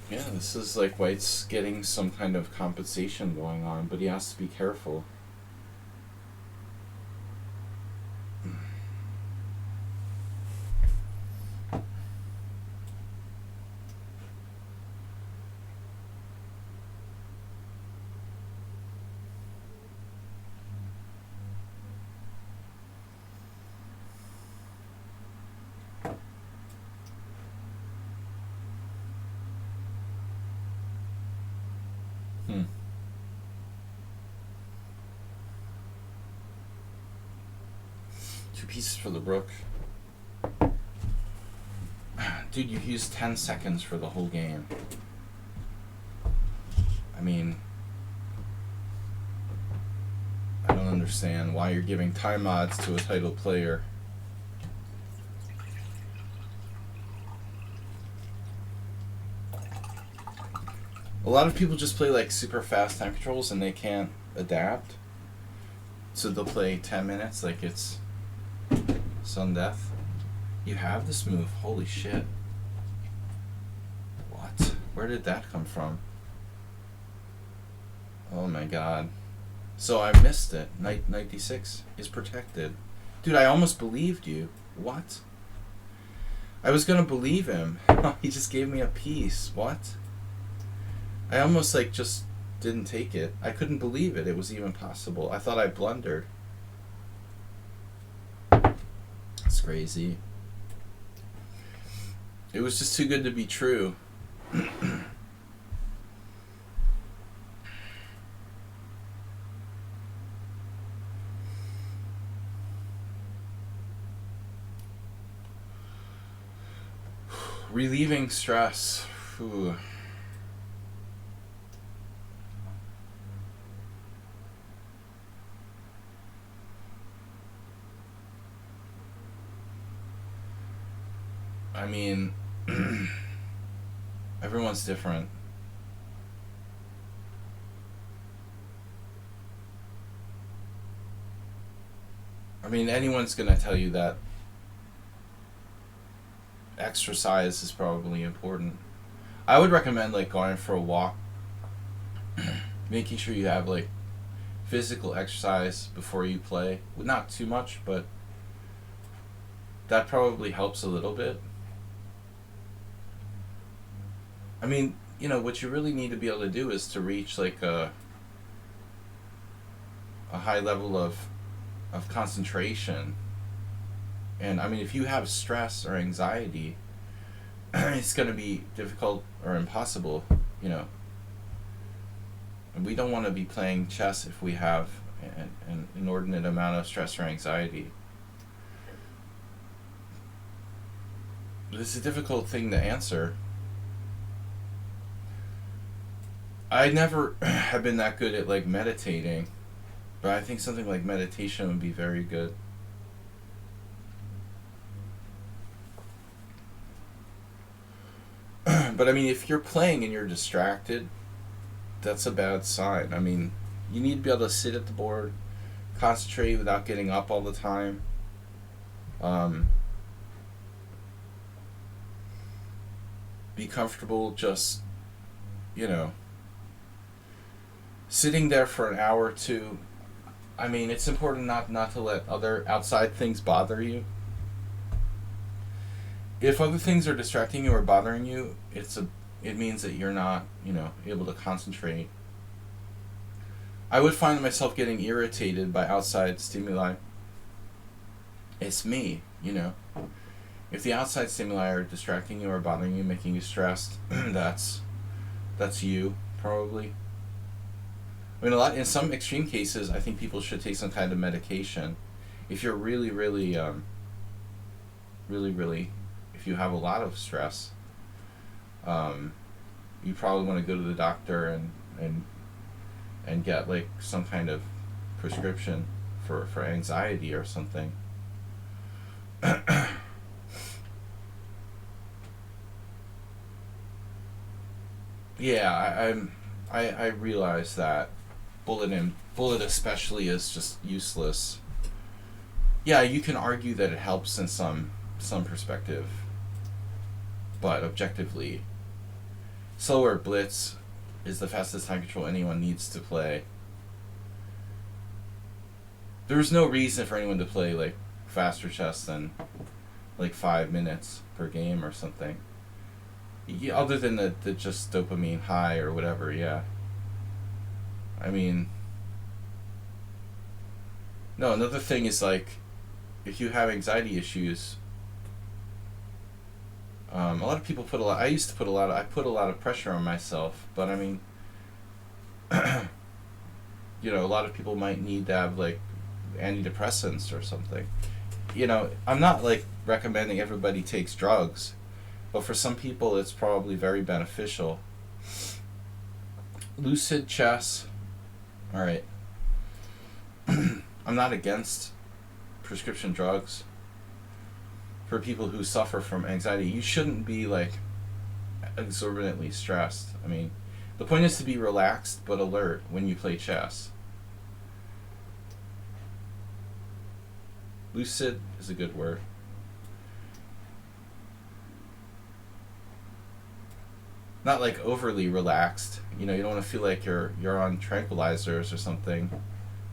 Yeah, this is like white's getting some kind of compensation going on, but he has to be careful. Two pieces for the rook. Dude, you've used 10 seconds for the whole game. I mean, I don't understand why you're giving time odds to a title player. A lot of people just play like super fast time controls and they can't adapt. So they'll play 10 minutes like it's sudden death. You have this move? Holy shit. What? Where did that come from? Oh my god. So I missed it. Knight d6 is protected. Dude, I almost believed you. What? I was gonna believe him. He just gave me a piece. What? I almost just didn't take it. I couldn't believe it. It was even possible. I thought I blundered. It's crazy. It was just too good to be true. Relieving stress. Whew. I mean, everyone's different. I mean, anyone's gonna tell you that exercise is probably important. I would recommend going for a walk making sure you have like physical exercise before you play. Well, not too much, but that probably helps a little bit. I mean, what you really need to be able to do is to reach like a high level of concentration. And I mean, if you have stress or anxiety, it's going to be difficult or impossible, you know. And we don't want to be playing chess if we have an inordinate amount of stress or anxiety. It's a difficult thing to answer. I never have been that good at like meditating, but I think something like meditation would be very good. But I mean, if you're playing and you're distracted, that's a bad sign. I mean, you need to be able to sit at the board, concentrate without getting up all the time. Be comfortable just, you know, sitting there for an hour or two. I mean, it's important not to let other outside things bother you. If other things are distracting you or bothering you, it means that you're not, able to concentrate. I would find myself getting irritated by outside stimuli. It's me, If the outside stimuli are distracting you or bothering you, making you stressed, that's you, probably. I mean, in some extreme cases, I think people should take some kind of medication. If you're really, really, if you have a lot of stress, you probably want to go to the doctor and get like some kind of prescription for anxiety or something. Yeah, I realize that bullet especially is just useless. Yeah, you can argue that it helps in some perspective, but objectively, slower blitz is the fastest time control anyone needs to play. There's no reason for anyone to play like faster chess than like 5 minutes per game or something. Yeah, other than the just dopamine high or whatever, yeah. I mean, no, another thing is like, if you have anxiety issues, a lot of people I put a lot of pressure on myself, but I mean, a lot of people might need to have like antidepressants or something. I'm not like recommending everybody takes drugs, but for some people it's probably very beneficial. Lucid chess, all right. I'm not against prescription drugs for people who suffer from anxiety. You shouldn't be like exorbitantly stressed. I mean, the point is to be relaxed but alert when you play chess. Lucid is a good word. Not like overly relaxed. You don't want to feel like you're on tranquilizers or something,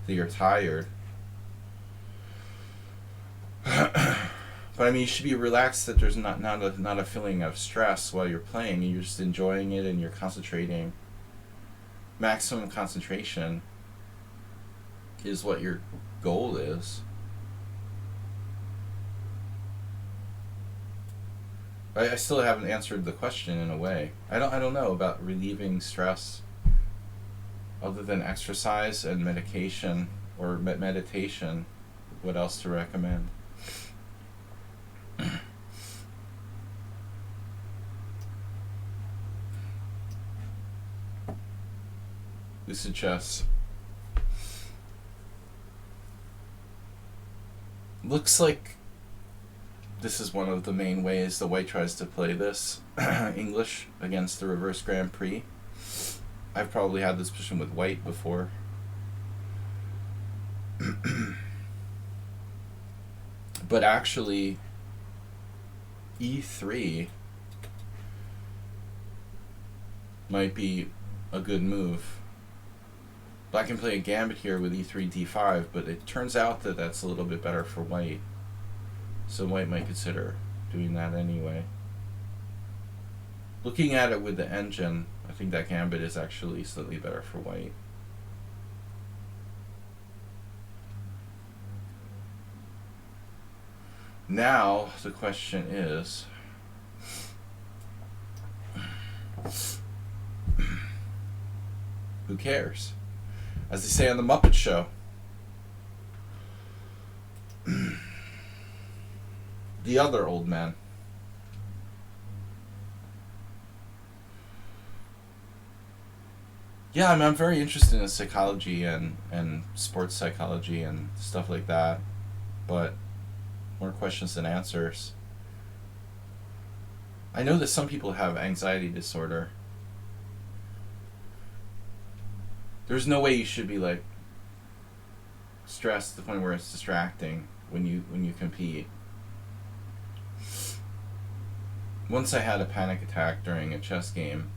that you're tired. But I mean, you should be relaxed that there's not a feeling of stress while you're playing, and you're just enjoying it and you're concentrating. Maximum concentration is what your goal is. I still haven't answered the question in a way. I don't know about relieving stress other than exercise and medication or meditation. What else to recommend? Lucid chess. Looks like this is one of the main ways the white tries to play this English against the reverse Grand Prix. I've probably had this position with white before. But actually, e3 might be a good move. Black can play a gambit here with e3, d5, but it turns out that that's a little bit better for white. So white might consider doing that anyway. Looking at it with the engine, I think that gambit is actually slightly better for white. Now, the question is, who cares? As they say on the Muppet Show, the other old man. Yeah, I mean, I'm very interested in psychology and sports psychology and stuff like that, but more questions than answers. I know that some people have anxiety disorder. There's no way you should be like stressed to the point where it's distracting when you compete. Once I had a panic attack during a chess game.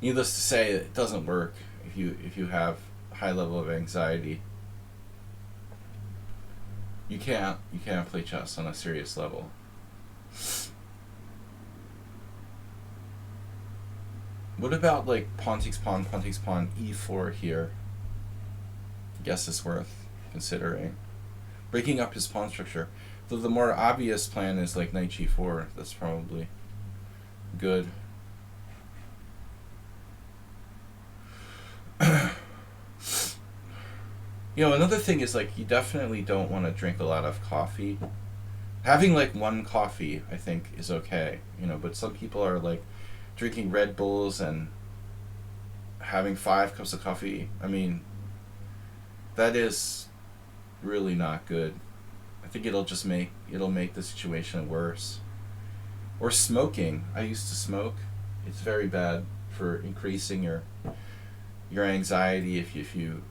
Needless to say, it doesn't work if you have a high level of anxiety. You can't play chess on a serious level. What about like pawn takes pawn, e4 here? I guess it's worth considering. Breaking up his pawn structure. Though the more obvious plan is like knight g4. That's probably good. You know, another thing is like you definitely don't want to drink a lot of coffee. Having like one coffee, I think, is okay. You know, but some people are like drinking Red Bulls and having 5 cups of coffee. I mean, that is really not good. I think it'll make the situation worse. Or smoking. I used to smoke. It's very bad for increasing your anxiety if you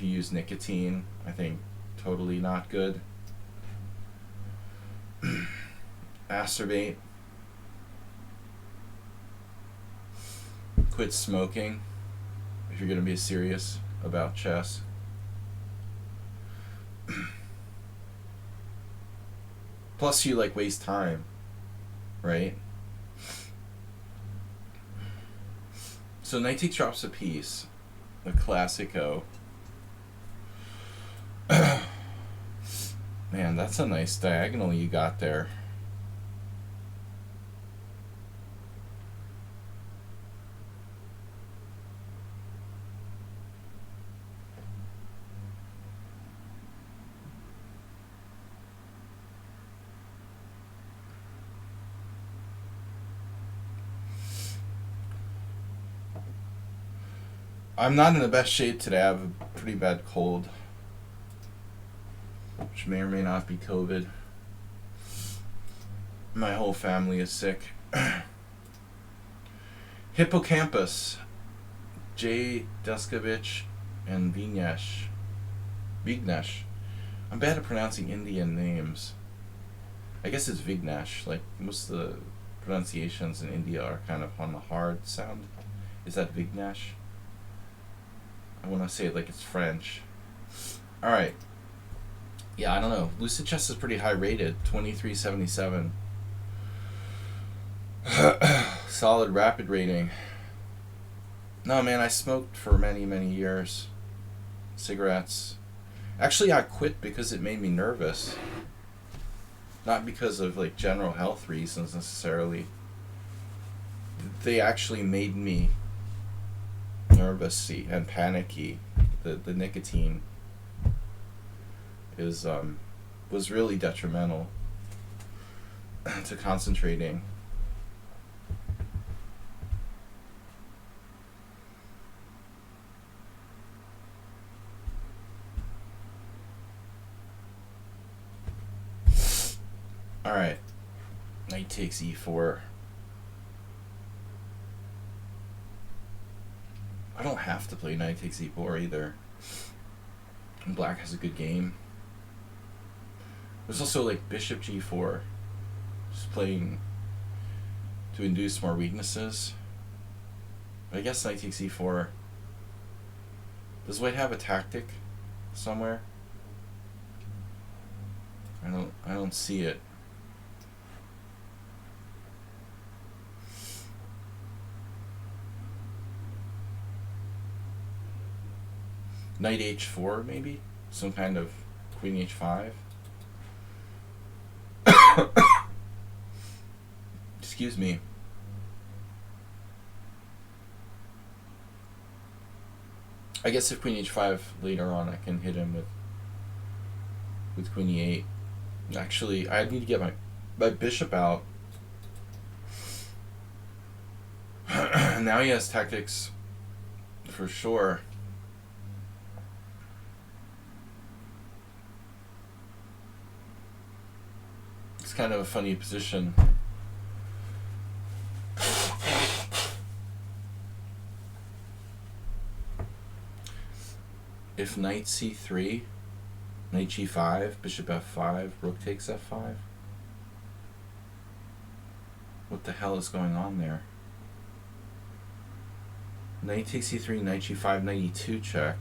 use nicotine. I think totally not good. Masturbate. Quit smoking if you're going to be serious about chess. Plus you like waste time, right? So knight takes drops a piece, the classico. Man, that's a nice diagonal you got there. I'm not in the best shape today. I have a pretty bad cold, which may or may not be COVID. My whole family is sick. Hippocampus, J. Deskovich, and Vignesh. I'm bad at pronouncing Indian names. I guess it's Vignesh. Like most of the pronunciations in India are kind of on the hard sound. Is that Vignesh? I want to say it like it's French. Alright. Yeah, I don't know. Lucid Chess is pretty high rated. 2377. Solid rapid rating. No, man, I smoked for many, many years. Cigarettes. Actually, I quit because it made me nervous. Not because of, like, general health reasons, necessarily. They actually made me nervous and panicky. The nicotine was really detrimental to concentrating. Alright. Knight takes e4. I don't have to play knight takes e4 either. And black has a good game. There's also like bishop g4. Just playing to induce more weaknesses. I guess knight takes e4. Does white have a tactic somewhere? I don't see it. Knight h4 maybe? Some kind of queen h5? Excuse me. I guess if queen h5 later on I can hit him with queen e8. Actually, I need to get my bishop out. Now he has tactics for sure. It's kind of a funny position. If knight c3, knight g5, bishop f5, rook takes f5. What the hell is going on there? Knight takes e3, knight g5, knight e2 check.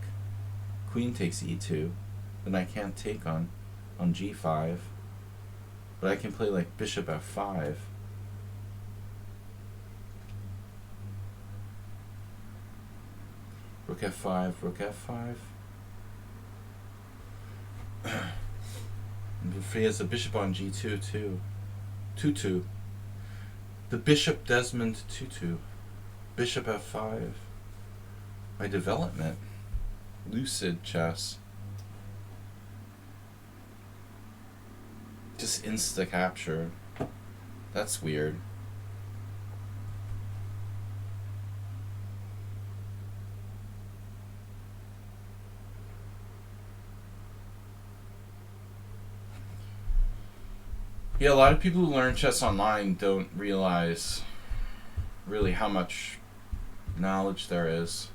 Queen takes e2. Then I can't take on g5. But I can play like bishop f5. Rook f5, rook f5. If he has a bishop on g2 too. 2-2. The bishop Desmond 2-2. Bishop f5. My development. Lucid chess. Just insta capture. That's weird. Yeah, a lot of people who learn chess online don't realize really how much knowledge there is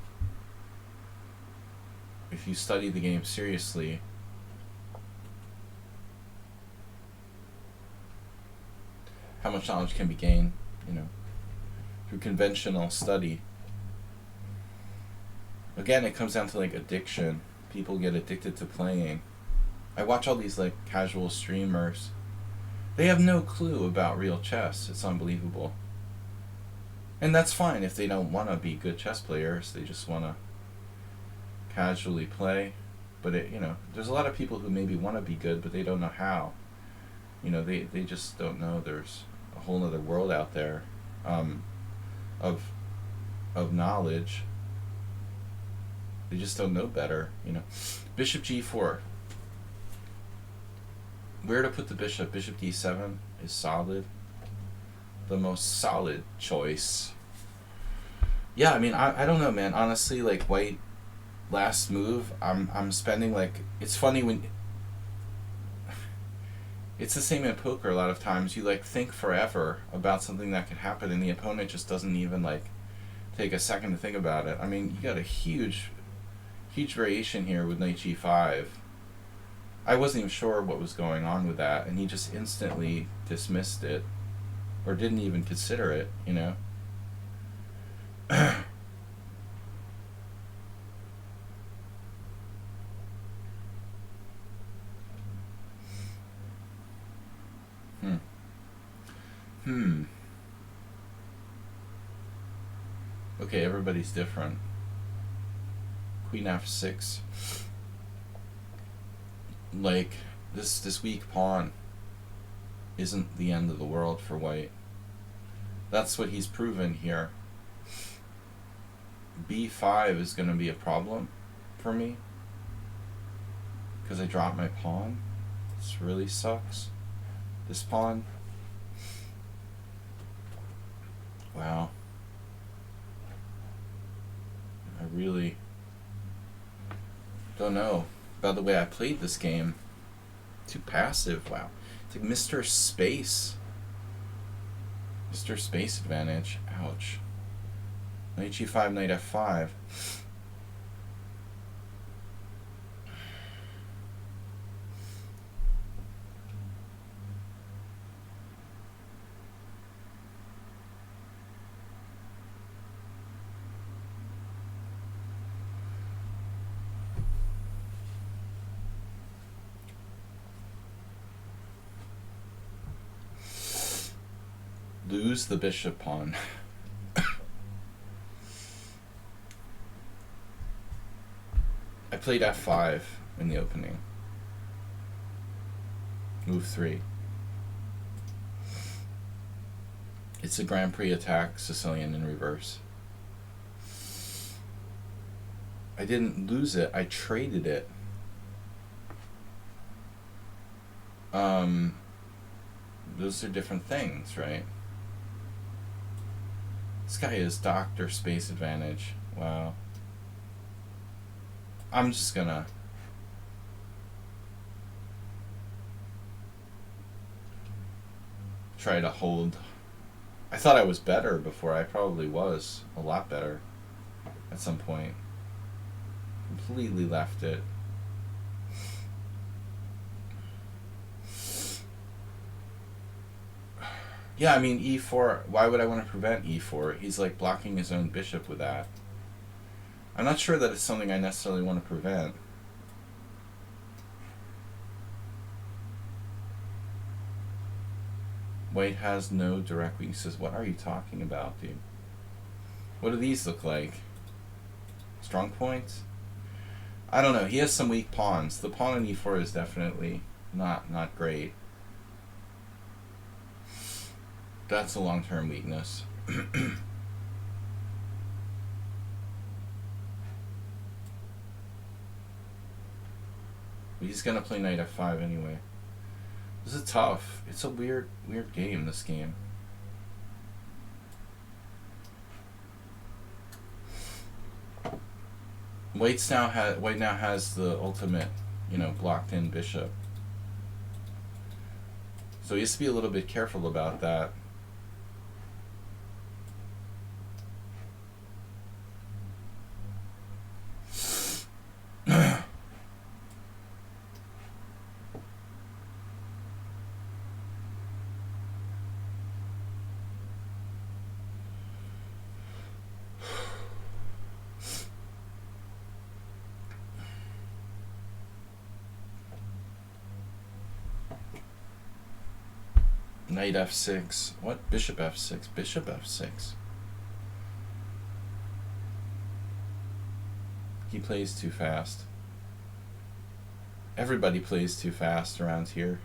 if you study the game seriously. How much knowledge can be gained, through conventional study. Again, it comes down to like addiction. People get addicted to playing. I watch all these like casual streamers. They have no clue about real chess. It's unbelievable. And that's fine if they don't want to be good chess players. They just want to casually play. But there's a lot of people who maybe want to be good, but they don't know how. They just don't know there's a whole other world out there of knowledge. They just don't know better. Bishop g4. Where to put the bishop? Bishop d7 is solid. The most solid choice. Yeah, I don't know, man. Honestly, like white last move, I'm spending like, it's funny when it's the same in poker. A lot of times you like think forever about something that could happen and the opponent just doesn't even like take a second to think about it. You got a huge variation here with knight g5. I wasn't even sure what was going on with that, and he just instantly dismissed it, or didn't even consider it, Okay, everybody's different. Queen f6. Like, this weak pawn isn't the end of the world for white. That's what he's proven here. b5 is going to be a problem for me because I dropped my pawn. This really sucks. This pawn. Wow. I really don't know about the way I played this game. Too passive. Wow. It's like Mr. Space. Mr. Space advantage. Ouch. Knight g5, knight f5. lose the bishop pawn. I played f5 in the opening. Move 3. It's a Grand Prix attack, Sicilian in reverse. I didn't lose it, I traded it. Those are different things, right? This guy is Doctor Space Advantage. Wow. I'm just gonna try to hold. I thought I was better before. I probably was a lot better at some point. Completely left it. Yeah, I mean, e4, why would I want to prevent e4? He's like blocking his own bishop with that. I'm not sure that it's something I necessarily want to prevent. White has no direct weaknesses. What are you talking about, dude? What do these look like? Strong points? I don't know. He has some weak pawns. The pawn on e4 is definitely not great. That's a long-term weakness. He's gonna play knight f5 anyway. This is tough. It's a weird game, this game. White now has the ultimate, blocked in bishop. So he has to be a little bit careful about that. Knight f6. What? Bishop f6. Bishop f6. He plays too fast. Everybody plays too fast around here.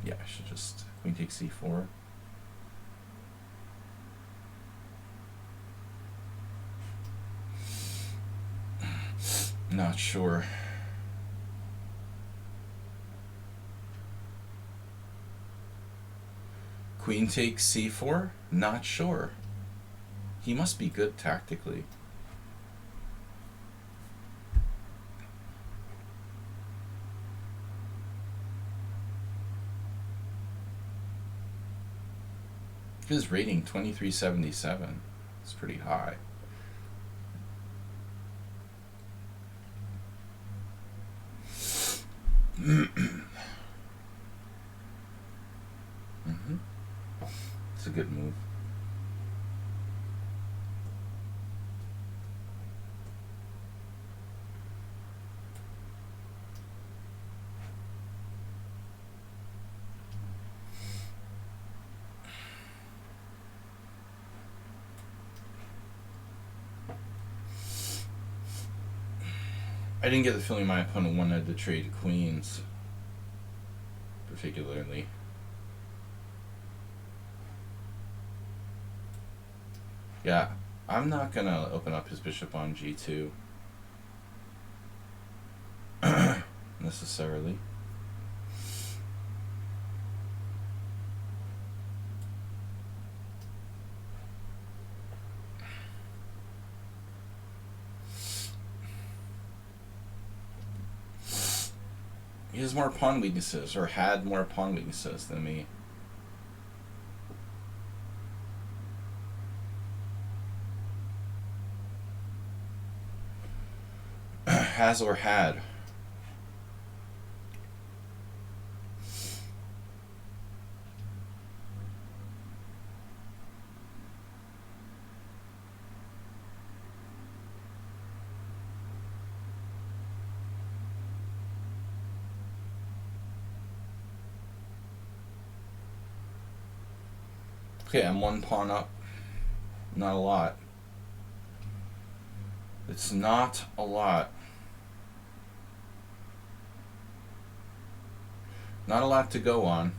Yeah, I should just queen takes c4. Not sure. Queen takes c4? Not sure. He must be good tactically. His rating 2377. It's pretty high. It's a good move. I didn't get the feeling my opponent wanted to trade queens, particularly. Yeah, I'm not gonna open up his bishop on g2 necessarily. He has more pawn weaknesses, or had more pawn weaknesses than me. Has or had. Okay, I'm one pawn up. Not a lot. It's not a lot. Not a lot to go on.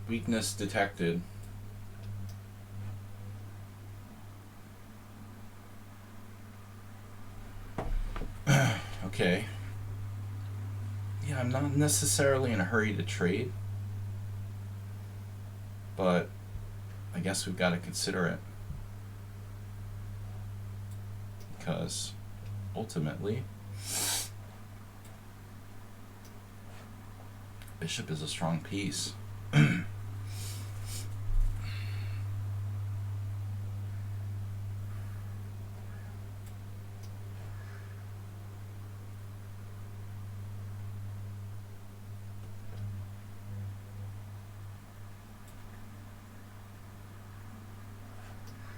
Weakness detected. Okay. Yeah, I'm not necessarily in a hurry to trade, but I guess we've got to consider it. Because ultimately, bishop is a strong piece.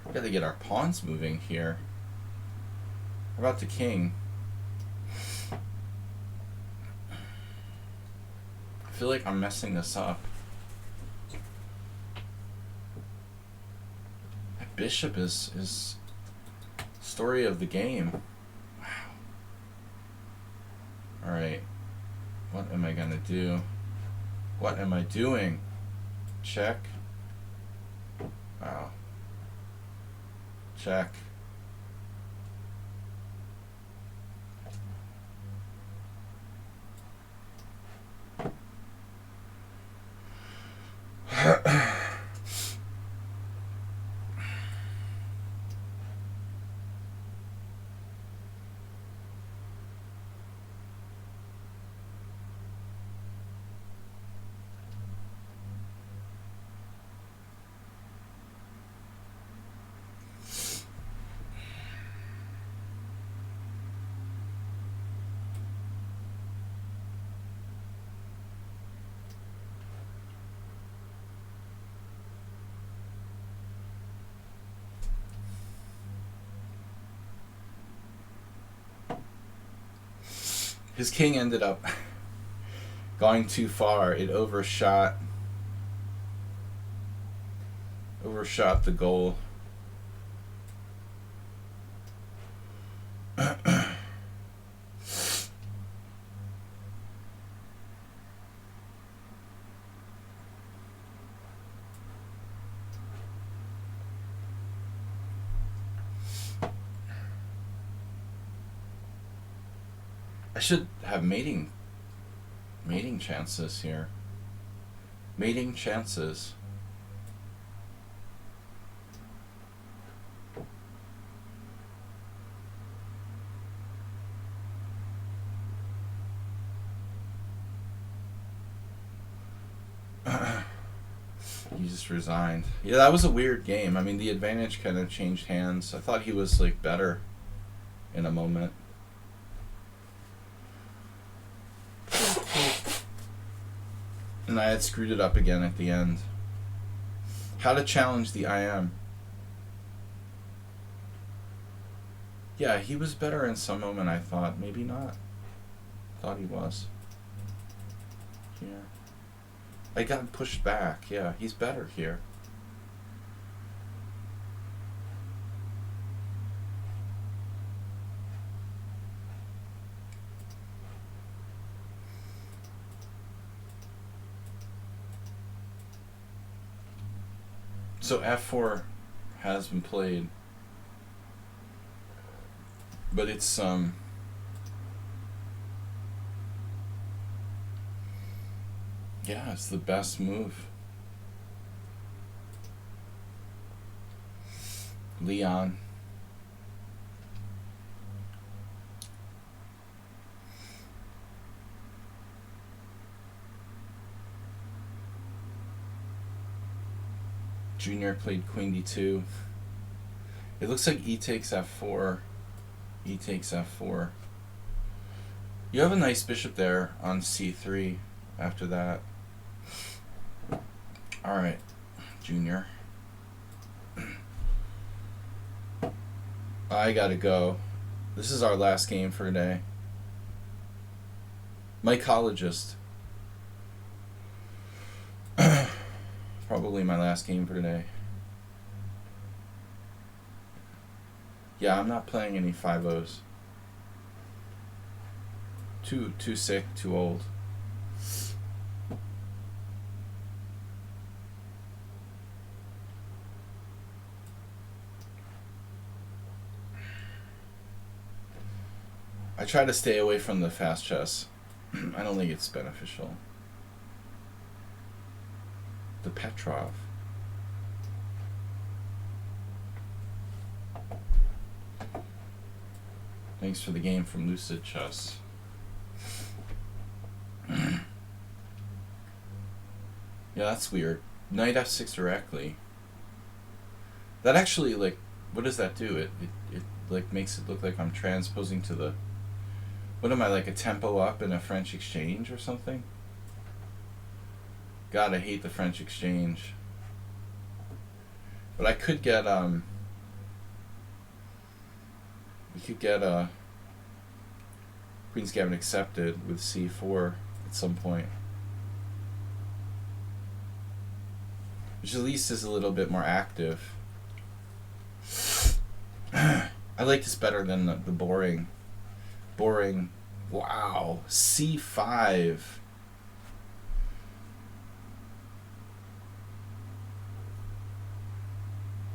We got to get our pawns moving here. How about the king? I feel like I'm messing this up. That bishop is story of the game. Wow. Alright. What am I gonna do? What am I doing? Check. Wow. Check. His king ended up going too far. It overshot the goal. I should have mating chances here. Mating chances. He just resigned. Yeah, that was a weird game. I mean, the advantage kind of changed hands. I thought he was like better in a moment. And I had screwed it up again at the end. How to challenge the IM. Yeah, he was better in some moment, I thought. Maybe not. Thought he was. Yeah. I got pushed back. Yeah, he's better here. So F4 has been played, but it's yeah, it's the best move. Leon. Junior played Queen D2. It looks like E takes F4. E takes F4. You have a nice bishop there on C3 after that. Alright, Junior. I gotta go. This is our last game for today. Mycologist. Probably my last game for today. Yeah, I'm not playing any 5-0s. Too sick, too old. I try to stay away from the fast chess. I don't think it's beneficial. The Petrov. Thanks for the game from Lucid Chess. Yeah, that's weird. Knight f6 directly. That actually, like, what does that do? It like makes it look like I'm transposing to the... What am I, like a tempo up in a French exchange or something? God, I hate the French exchange. But I could get, we could get Queen's Gambit accepted with c4 at some point. Which at least is a little bit more active. I like this better than the boring. Wow, c5.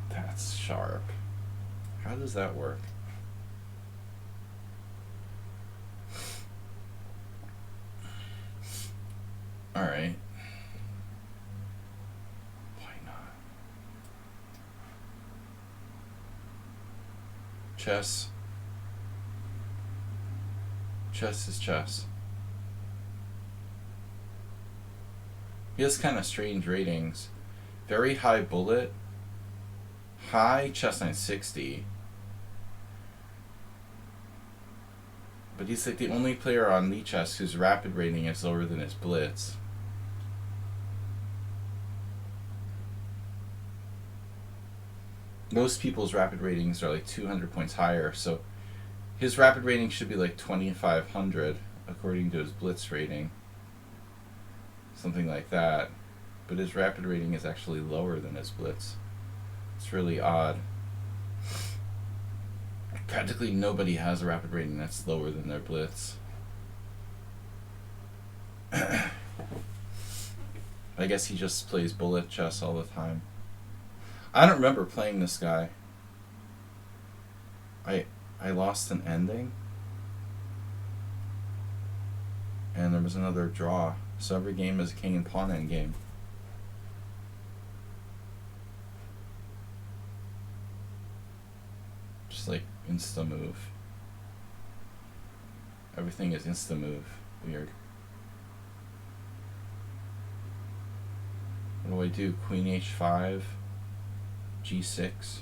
That's sharp. How does that work? All right. Why not? Chess. Chess is chess. He has kind of strange ratings. Very high bullet. High chess 960. But he's like the only player on lichess whose rapid rating is lower than his blitz. Most people's rapid ratings are like 200 points higher, so his rapid rating should be like 2,500 according to his blitz rating. Something like that. But his rapid rating is actually lower than his blitz. It's really odd. Practically nobody has a rapid rating that's lower than their blitz. I guess he just plays bullet chess all the time. I don't remember playing this guy. I lost an ending. And there was another draw. So every game is a king and pawn end game. Just like insta move. Everything is insta move. Weird. What do I do? Queen h5, g6.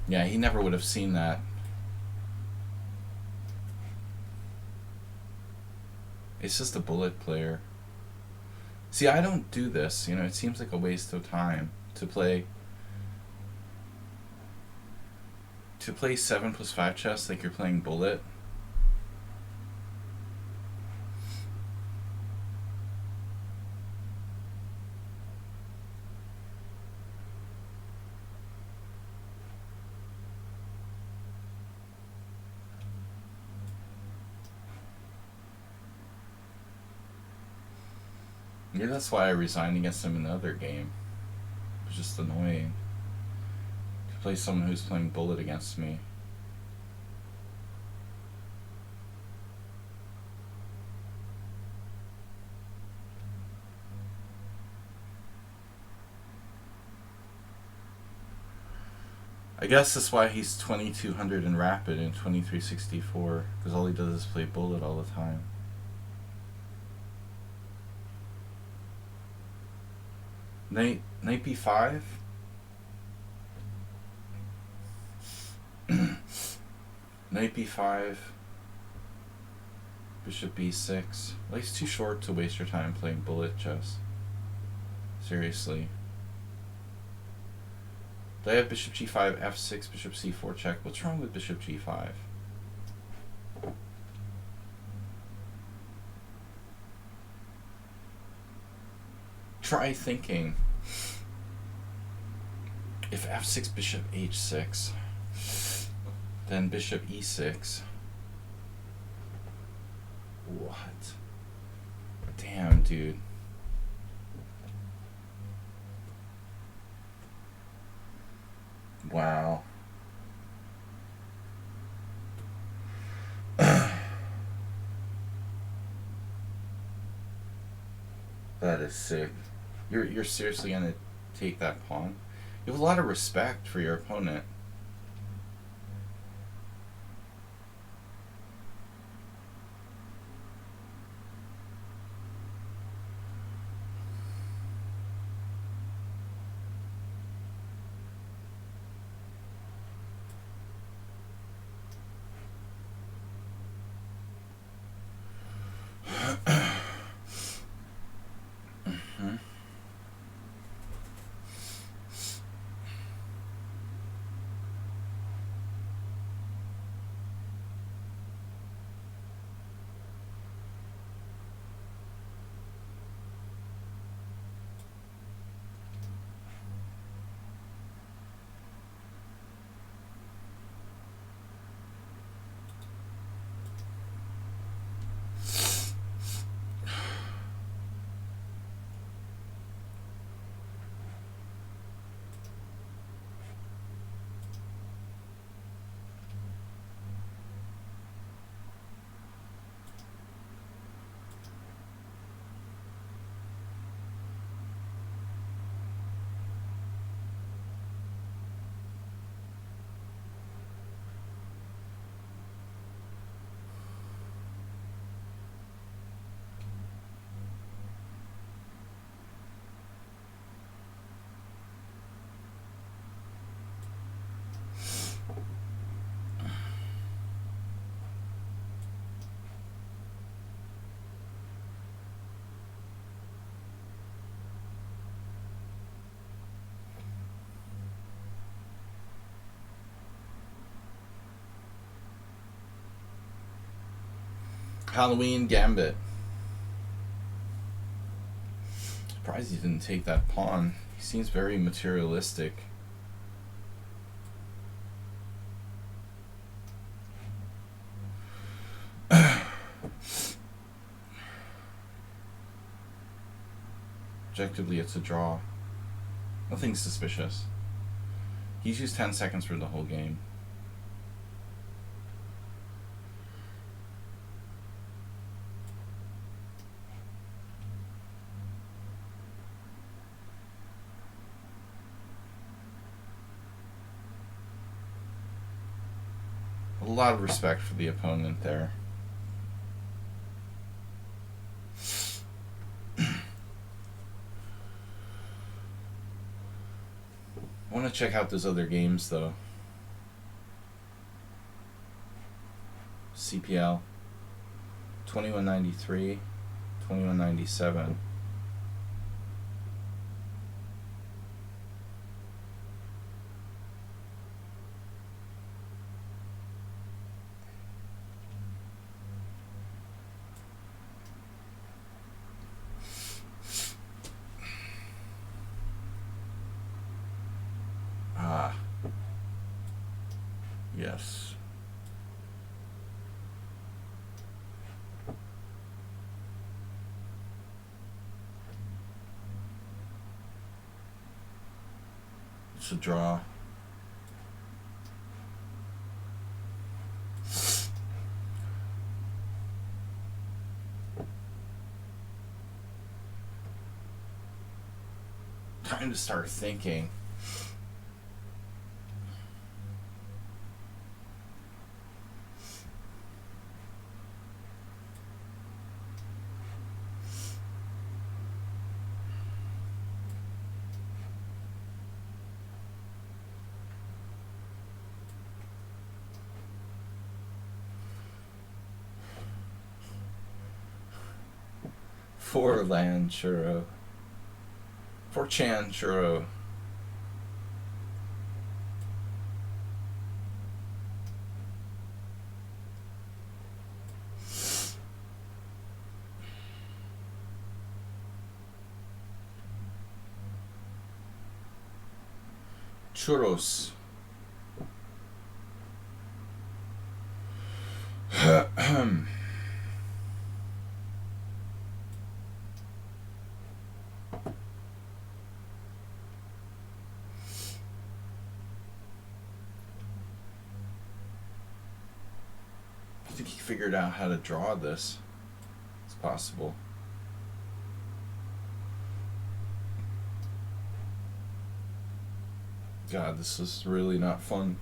Yeah, he never would have seen that. It's just a bullet player. See, I don't do this. You know, it seems like a waste of time to play 7+5 chess like you're playing bullet. Yeah, that's why I resigned against him in the other game. It was just annoying to play someone who's playing bullet against me. I guess that's why he's 2200 in rapid and 2364, because all he does is play bullet all the time. Knight b5. Knight Knight b5. Bishop b6. Well, he's too short to waste your time playing bullet chess. Seriously. Do I have bishop g5, f6, bishop c4 check? What's wrong with bishop g5? Try thinking. If f6, bishop h6, then bishop e6. What? Damn, dude. Wow. That is sick. You're seriously gonna take that pawn? You have a lot of respect for your opponent. Halloween Gambit. Surprised he didn't take that pawn. He seems very materialistic. Objectively, it's a draw. Nothing suspicious. He's used 10 seconds for the whole game. A lot of respect for the opponent there. I want to check out those other games though. CPL 2193, 2197. Yes. It's a draw. Time to start thinking. For land churro. For Chan churro. Churros. I think he figured out how to draw this. It's possible. God, this is really not fun.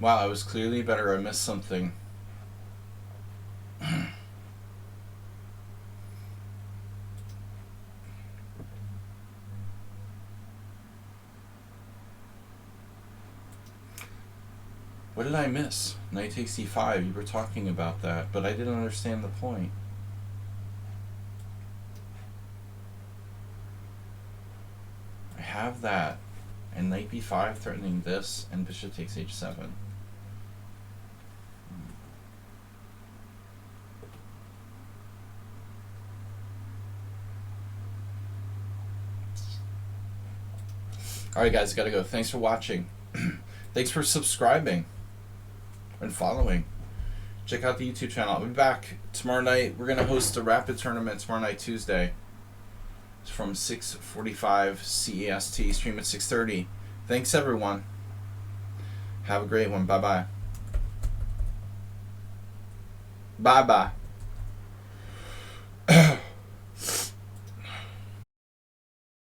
Wow, I was clearly better. I missed something. What did I miss? Knight takes e5. You were talking about that, but I didn't understand the point. I have that. And knight b5 threatening this, and bishop takes h7. Alright guys, gotta go. Thanks for watching. Thanks for subscribing and following. Check out the YouTube channel. I'll be back tomorrow night. We're gonna host a rapid tournament tomorrow night, Tuesday. It's from 6:45 CEST, stream at 6:30. Thanks everyone. Have a great one. Bye-bye. Bye-bye.